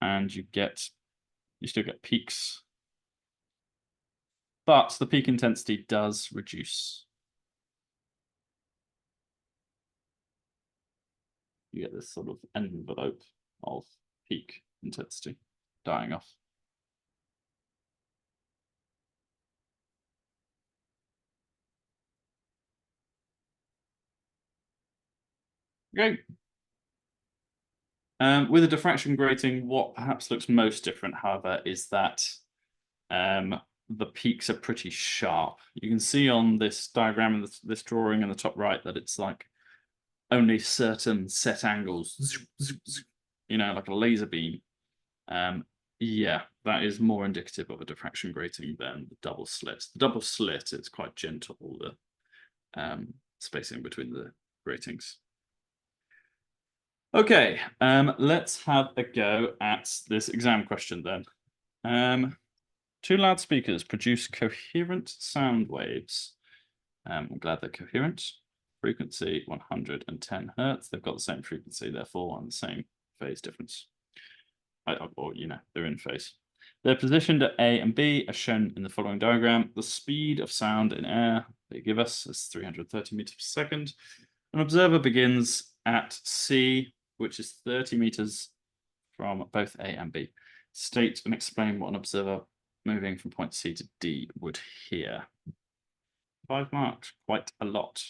And you still get peaks, but the peak intensity does reduce. You get this sort of envelope of peak intensity dying off. Okay. With a diffraction grating, what perhaps looks most different, however, is that the peaks are pretty sharp. You can see on this diagram and this drawing in the top right that it's like only certain set angles, you know, like a laser beam. Yeah, that is more indicative of a diffraction grating than the double slit. The double slit is quite gentle, the spacing between the gratings. Okay, let's have a go at this exam question then. Two loudspeakers produce coherent sound waves. I'm glad they're coherent. Frequency 110 Hertz. They've got the same frequency, therefore, and the same phase difference. Or, you know, they're in phase. They're positioned at A and B, as shown in the following diagram. The speed of sound in air they give us is 330 meters per second. An observer begins at C, which is 30 meters from both A and B. State and explain what an observer moving from point C to D would hear. 5 marks, quite a lot.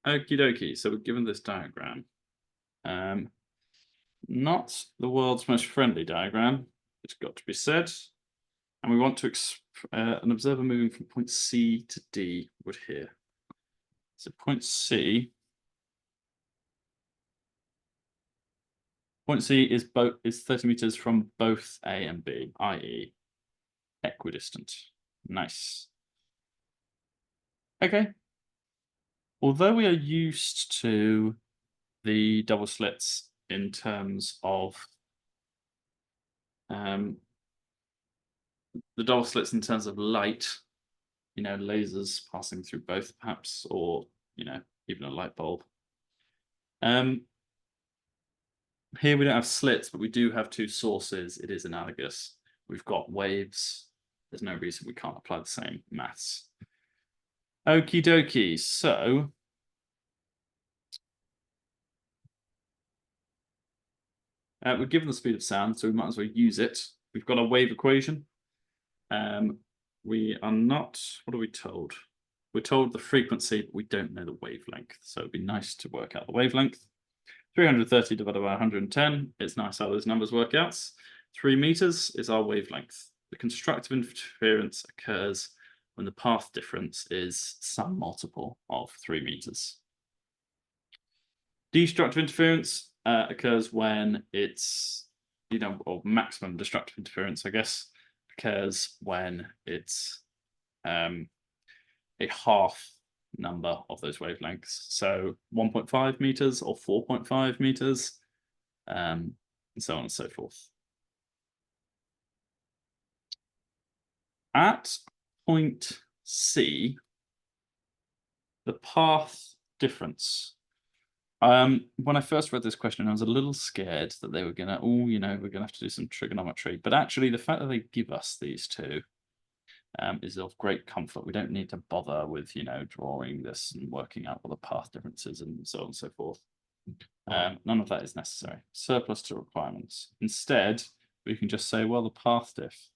Okie dokie, so we're given this diagram. Not the world's most friendly diagram, it's got to be said. And we want to an observer moving from point C to D would hear. So point C is 30 meters from both A and B, i.e. equidistant. Nice. Okay. Although we are used to the double slits in terms of light, lasers passing through both perhaps, or even a light bulb. Here we don't have slits, but we do have two sources. It is analogous. We've got waves. There's no reason we can't apply the same maths. Okie dokie. So we're given the speed of sound, so we might as well use it. We've got a wave equation. We are not, what are we told? We're told the frequency, but we don't know the wavelength. So it'd be nice to work out the wavelength. 330 divided by 110. It's nice how those numbers work out. 3 meters is our wavelength. The constructive interference occurs when the path difference is some multiple of 3 meters. Destructive interference occurs when it's, or maximum destructive interference, I guess, occurs when it's a half number of those wavelengths. So 1.5 meters or 4.5 meters, and so on and so forth. At point C, the path difference. When I first read this question, I was a little scared that they were gonna, we're gonna have to do some trigonometry. But actually, the fact that they give us these two is of great comfort. We don't need to bother with, drawing this and working out what the path differences and so on and so forth. None of that is necessary. Surplus to requirements. Instead, we can just say, well, the path diff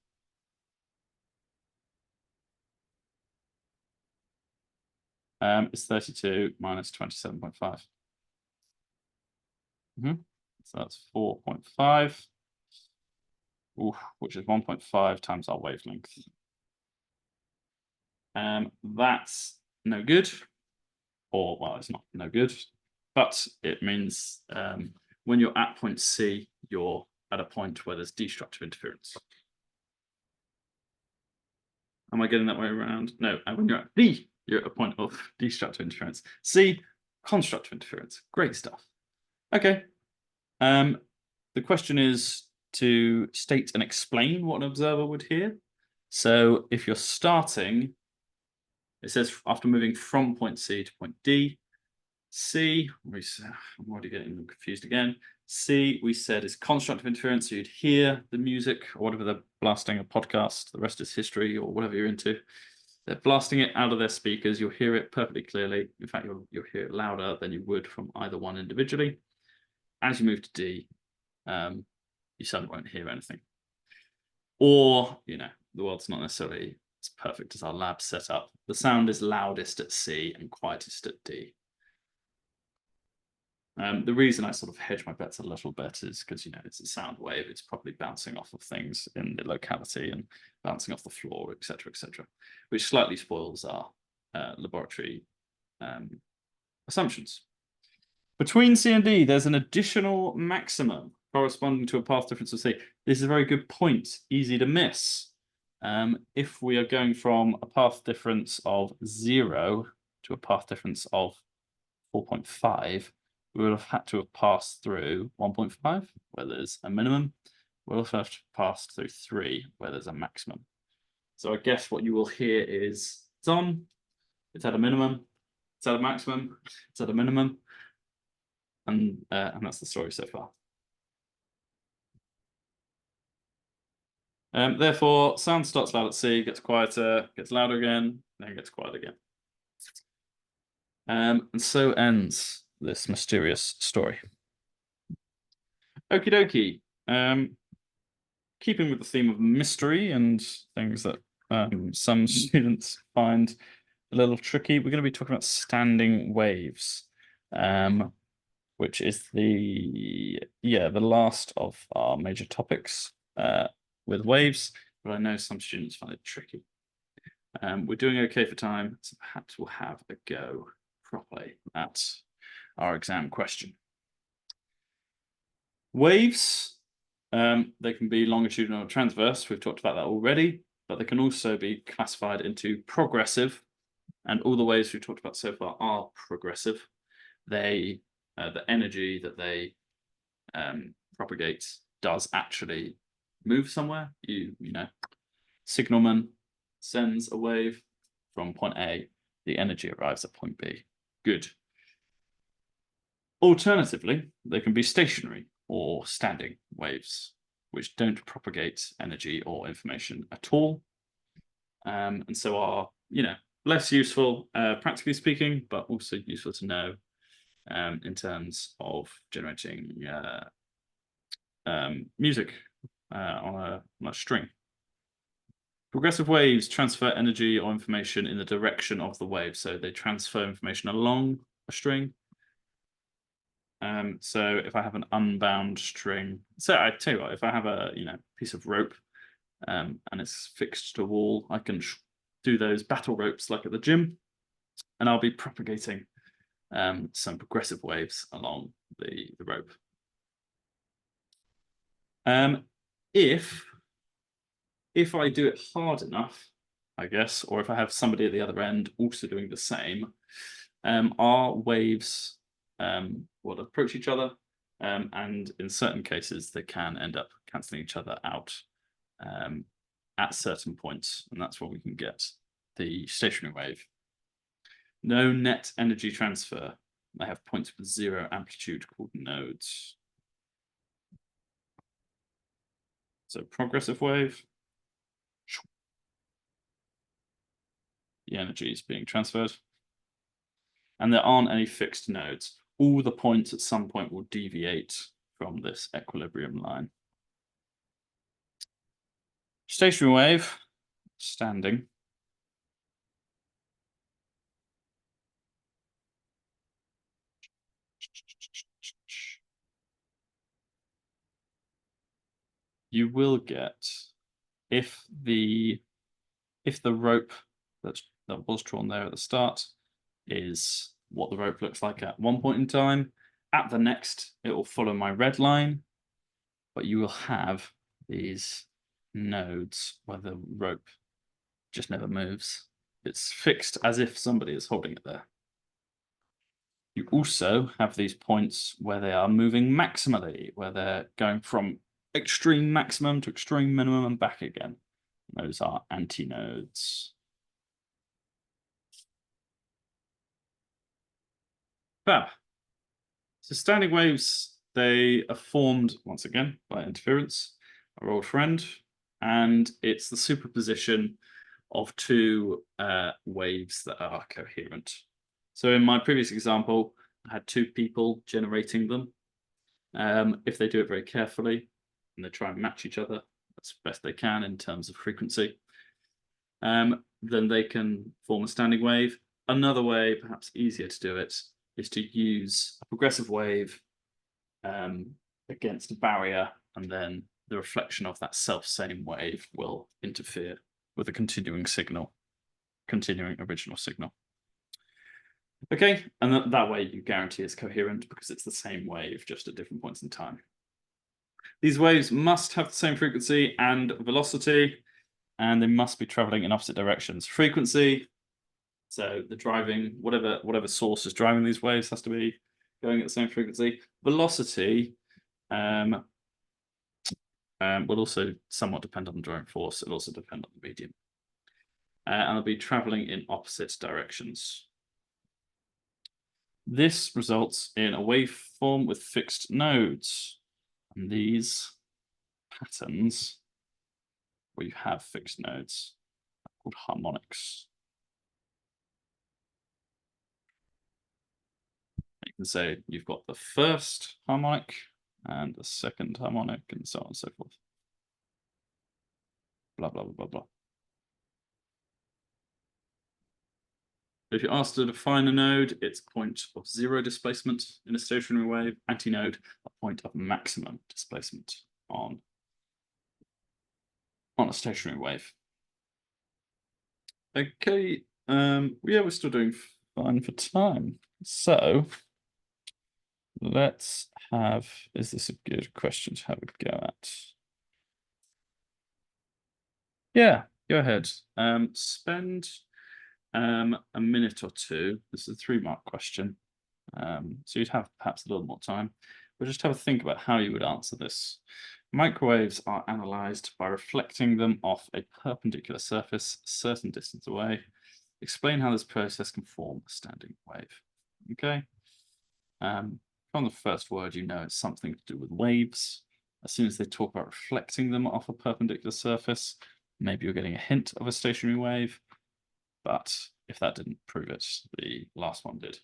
is 32 minus 27.5. So that's 4.5, which is 1.5 times our wavelength. That's no good, or well, it's not no good, but it means when you're at point C, you're at a point where there's destructive interference. Am I getting that way around? No, and when you're at B, you're at a point of destructive interference. C, constructive interference. Great stuff. Okay. The question is to state and explain what an observer would hear. So if you're starting, it says after moving from point C to point D, C, I'm already getting confused again. C, we said, is constructive interference. So you'd hear the music or whatever they're blasting, a podcast, the rest is history or whatever you're into. They're blasting it out of their speakers. You'll hear it perfectly clearly. In fact, you'll hear it louder than you would from either one individually. As you move to D, you suddenly won't hear anything. Or, the world's not necessarily as perfect as our lab set up. The sound is loudest at C and quietest at D. The reason I sort of hedge my bets a little bit is because, it's a sound wave. It's probably bouncing off of things in the locality and bouncing off the floor, etc., which slightly spoils our laboratory assumptions. Between C and D, there's an additional maximum corresponding to a path difference of C. This is a very good point, easy to miss. If we are going from a path difference of 0 to a path difference of 4.5, we would have had to have passed through 1.5, where there's a minimum. We'll also have to pass through 3, where there's a maximum. So I guess what you will hear is it's on, it's at a minimum, it's at a maximum, it's at a minimum. And that's the story so far. Therefore, sound starts loud at C, gets quieter, gets louder again, then gets quiet again. And so ends this mysterious story. Okie dokie. Keeping with the theme of mystery and things that some students find a little tricky, we're going to be talking about standing waves. Which is the last of our major topics with waves. but I know some students find it tricky. We're doing okay for time, so perhaps we'll have a go properly at our exam question. Waves, they can be longitudinal or transverse. We've talked about that already, but they can also be classified into progressive, and all the waves we've talked about so far are progressive. They, the energy that they propagate does actually move somewhere. You know, signalman sends a wave from point A, the energy arrives at point B. Good. Alternatively, they can be stationary or standing waves, which don't propagate energy or information at all, and so are, you know, less useful, practically speaking, but also useful to know in terms of generating music on a string. Progressive waves transfer energy or information in the direction of the wave, so they transfer information along a string. So if I have an unbound string, so I tell you what, if I have a piece of rope and it's fixed to a wall, I can do those battle ropes like at the gym, and I'll be propagating some progressive waves along the rope. If I do it hard enough, I guess, or if I have somebody at the other end also doing the same, our waves will approach each other, and in certain cases they can end up cancelling each other out at certain points, and that's where we can get the stationary wave. No net energy transfer. They have points with zero amplitude called nodes. So progressive wave, the energy is being transferred, and there aren't any fixed nodes. All the points at some point will deviate from this equilibrium line. Stationary wave, standing. You will get, if the rope that was drawn there at the start is what the rope looks like at one point in time, at the next it will follow my red line, but you will have these nodes where the rope just never moves. It's fixed as if somebody is holding it there. You also have these points where they are moving maximally, where they're going from extreme maximum to extreme minimum and back again. Those are antinodes. Fab. So standing waves, they are formed once again by interference, our old friend, and it's the superposition of two waves that are coherent. So in my previous example, I had two people generating them. If they do it very carefully and they try and match each other as best they can in terms of frequency, then they can form a standing wave. Another way, perhaps easier to do it, is to use a progressive wave against a barrier, and then the reflection of that self-same wave will interfere with a continuing original signal. Okay, and that way you guarantee it's coherent because it's the same wave, just at different points in time. These waves must have the same frequency and velocity, and they must be traveling in opposite directions. Frequency, so the driving, whatever source is driving these waves has to be going at the same frequency. Velocity will also somewhat depend on the driving force. It'll also depend on the medium. And they'll be traveling in opposite directions. This results in a waveform with fixed nodes. And these patterns, where you have fixed nodes, are called harmonics. You can say you've got the first harmonic and the second harmonic, and so on and so forth. Blah, blah, blah, blah, blah. If you're asked to define a node, it's a point of zero displacement in a stationary wave. Antinode, a point of maximum displacement on on a stationary wave. Okay, yeah, we're still doing fine for time. So let's have, is this a good question to have a go at? Yeah, go ahead. Spend a minute or two. This is a 3-mark question. So you'd have perhaps a little more time. But just have a think about how you would answer this. Microwaves are analysed by reflecting them off a perpendicular surface a certain distance away. Explain how this process can form a standing wave. Okay. From the first word, you know it's something to do with waves. As soon as they talk about reflecting them off a perpendicular surface, maybe you're getting a hint of a stationary wave. But if that didn't prove it, the last one did.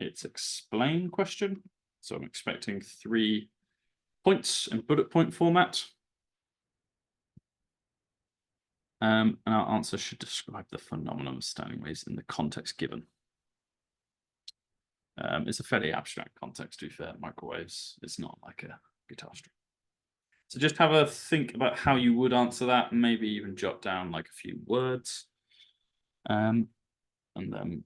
It's explain question. So I'm expecting 3 points in bullet point format. And our answer should describe the phenomenon of standing waves in the context given. It's a fairly abstract context, to be fair. Microwaves, it's not like a guitar string. So just have a think about how you would answer that, and maybe even jot down like a few words. And then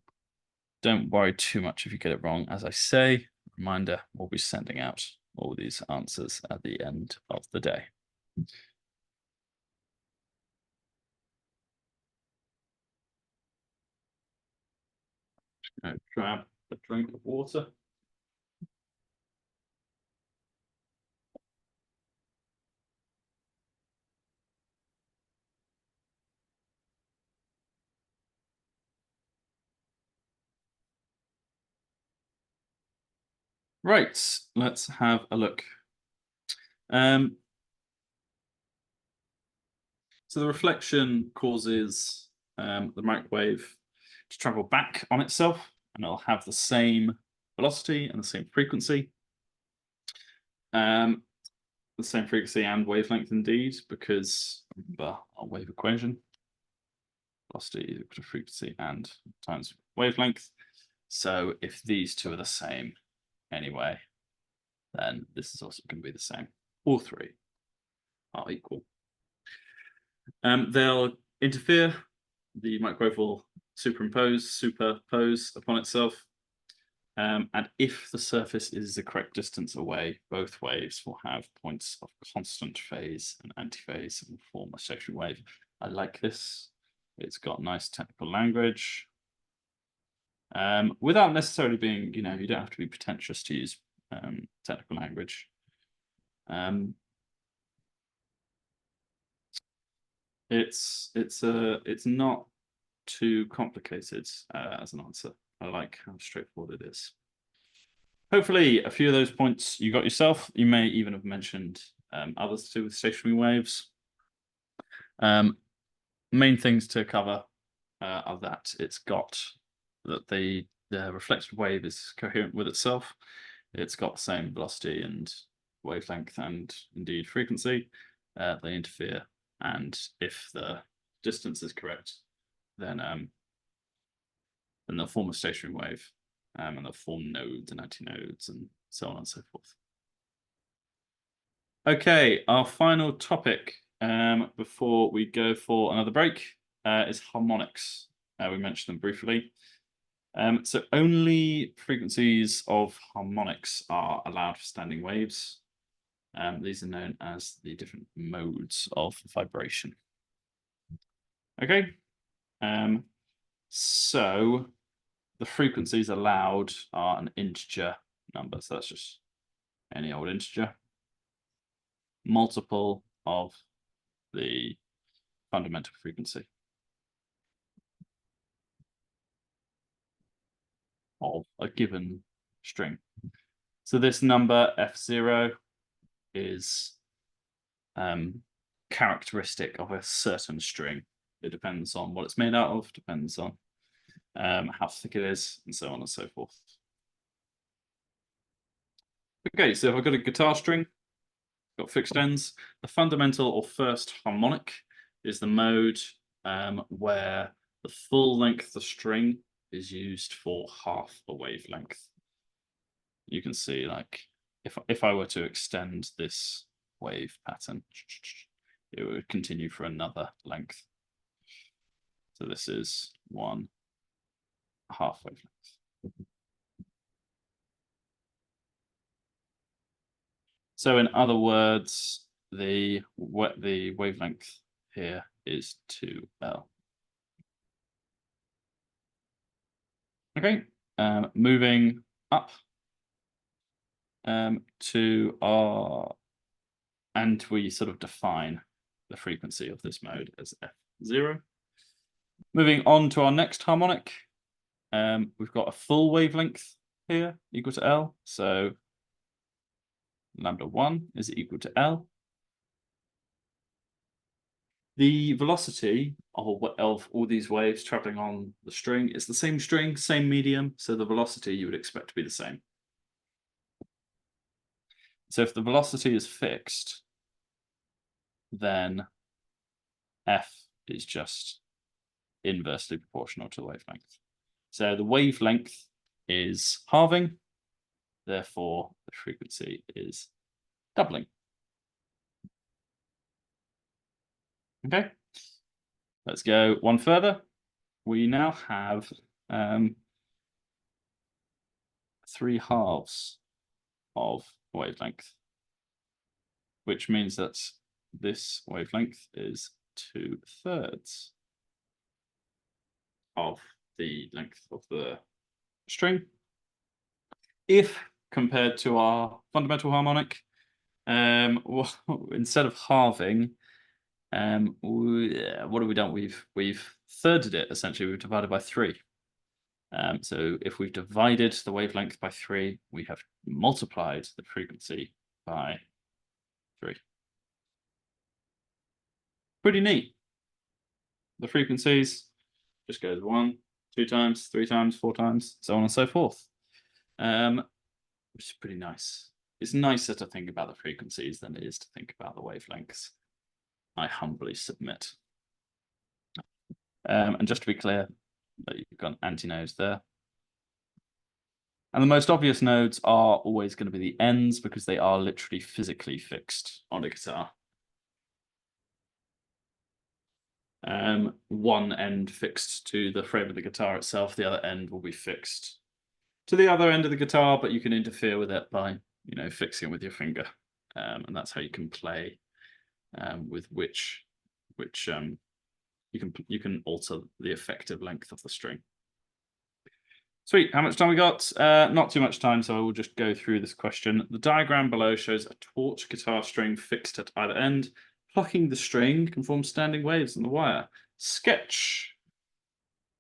don't worry too much if you get it wrong. As I say, reminder, we'll be sending out all these answers at the end of the day. Grab a drink of water. Right, let's have a look. So the reflection causes the microwave to travel back on itself, and it'll have the same velocity and the same frequency. The same frequency and wavelength indeed, because remember our wave equation. Velocity is equal to frequency and times wavelength. So if these two are the same anyway, then this is also going to be the same. All 3 are equal. They'll interfere. The microwave will superpose upon itself. And if the surface is the correct distance away, both waves will have points of constant phase and antiphase and form a stationary wave. I like this. It's got nice technical language. Without necessarily being, you don't have to be pretentious to use technical language. It's not too complicated as an answer. I like how straightforward it is. Hopefully, a few of those points you got yourself. You may even have mentioned others to do with stationary waves. Main things to cover are that it's got that the reflected wave is coherent with itself. It's got the same velocity and wavelength and indeed frequency. They interfere, and if the distance is correct, then they'll form a stationary wave, and they'll form nodes and antinodes and so on and so forth. Okay, our final topic before we go for another break is harmonics. We mentioned them briefly. So only frequencies of harmonics are allowed for standing waves. These are known as the different modes of vibration. Okay, so the frequencies allowed are an integer number, so that's just any old integer, multiple of the fundamental frequency of a given string. So this number F0 is characteristic of a certain string. It depends on what it's made out of, depends on how thick it is, and so on and so forth. Okay, so if I've got a guitar string, got fixed ends, the fundamental or first harmonic is the mode where the full length of the string is used for half a wavelength. You can see, like, if I were to extend this wave pattern, it would continue for another length. So this is 1.5 wavelength. So in other words, the wavelength here is 2L. Okay, moving up to our, and we sort of define the frequency of this mode as F0. Moving on to our next harmonic, we've got a full wavelength here equal to L. So λ1 is equal to L. The velocity of all these waves traveling on the string is the same string, same medium, so the velocity you would expect to be the same. So if the velocity is fixed, then F is just inversely proportional to the wavelength. So the wavelength is halving, therefore the frequency is doubling. Okay, let's go one further. We now have 3 halves of wavelength, which means that this wavelength is 2/3 of the length of the string. If compared to our fundamental harmonic, well, instead of halving, what have we done? We've thirded it, essentially. We've divided by 3. So if we've divided the wavelength by 3, we have multiplied the frequency by 3. Pretty neat. The frequencies just goes 1, 2 times, 3 times, 4 times, so on and so forth. Which is pretty nice. It's nicer to think about the frequencies than it is to think about the wavelengths. I humbly submit. And just to be clear, you've got antinodes there. And the most obvious nodes are always going to be the ends because they are literally physically fixed on a guitar. One end fixed to the frame of the guitar itself, the other end will be fixed to the other end of the guitar, but you can interfere with it by, fixing it with your finger. And that's how you can play with which you can alter the effective length of the string. Sweet. How much time we got? Not too much time, so I will just go through this question. The diagram below shows a taut guitar string fixed at either end. Plucking the string can form standing waves on the wire. Sketch.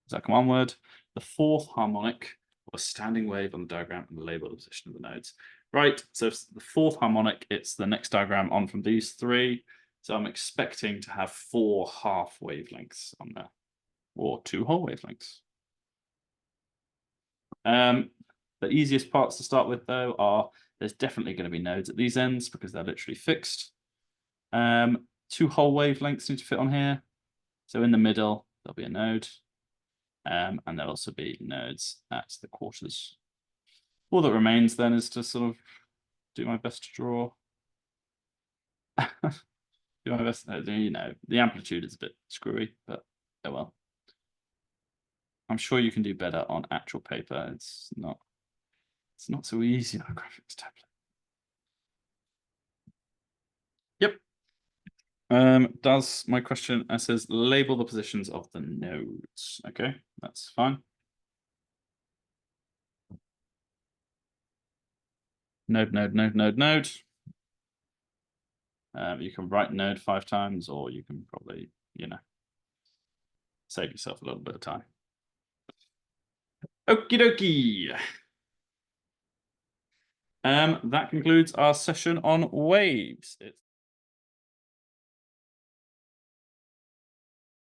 Is that command word? The 4th harmonic or a standing wave on the diagram and label the position of the nodes. Right. So if the 4th harmonic, it's the next diagram on from these 3. So I'm expecting to have 4 half wavelengths on there, or 2 whole wavelengths. The easiest parts to start with, though, are there's definitely going to be nodes at these ends because they're literally fixed. 2 whole wavelengths need to fit on here. So in the middle, there'll be a node. And there'll also be nodes at the quarters. All that remains then is to sort of do my best to draw. Do my best. The amplitude is a bit screwy, but oh well. I'm sure you can do better on actual paper. It's not so easy on a graphics tablet. Yep. Does my question says label the positions of the nodes. Okay, that's fine. Node, node, node, node, node. You can write node 5 times, or you can probably, save yourself a little bit of time. Okie dokie. That concludes our session on waves.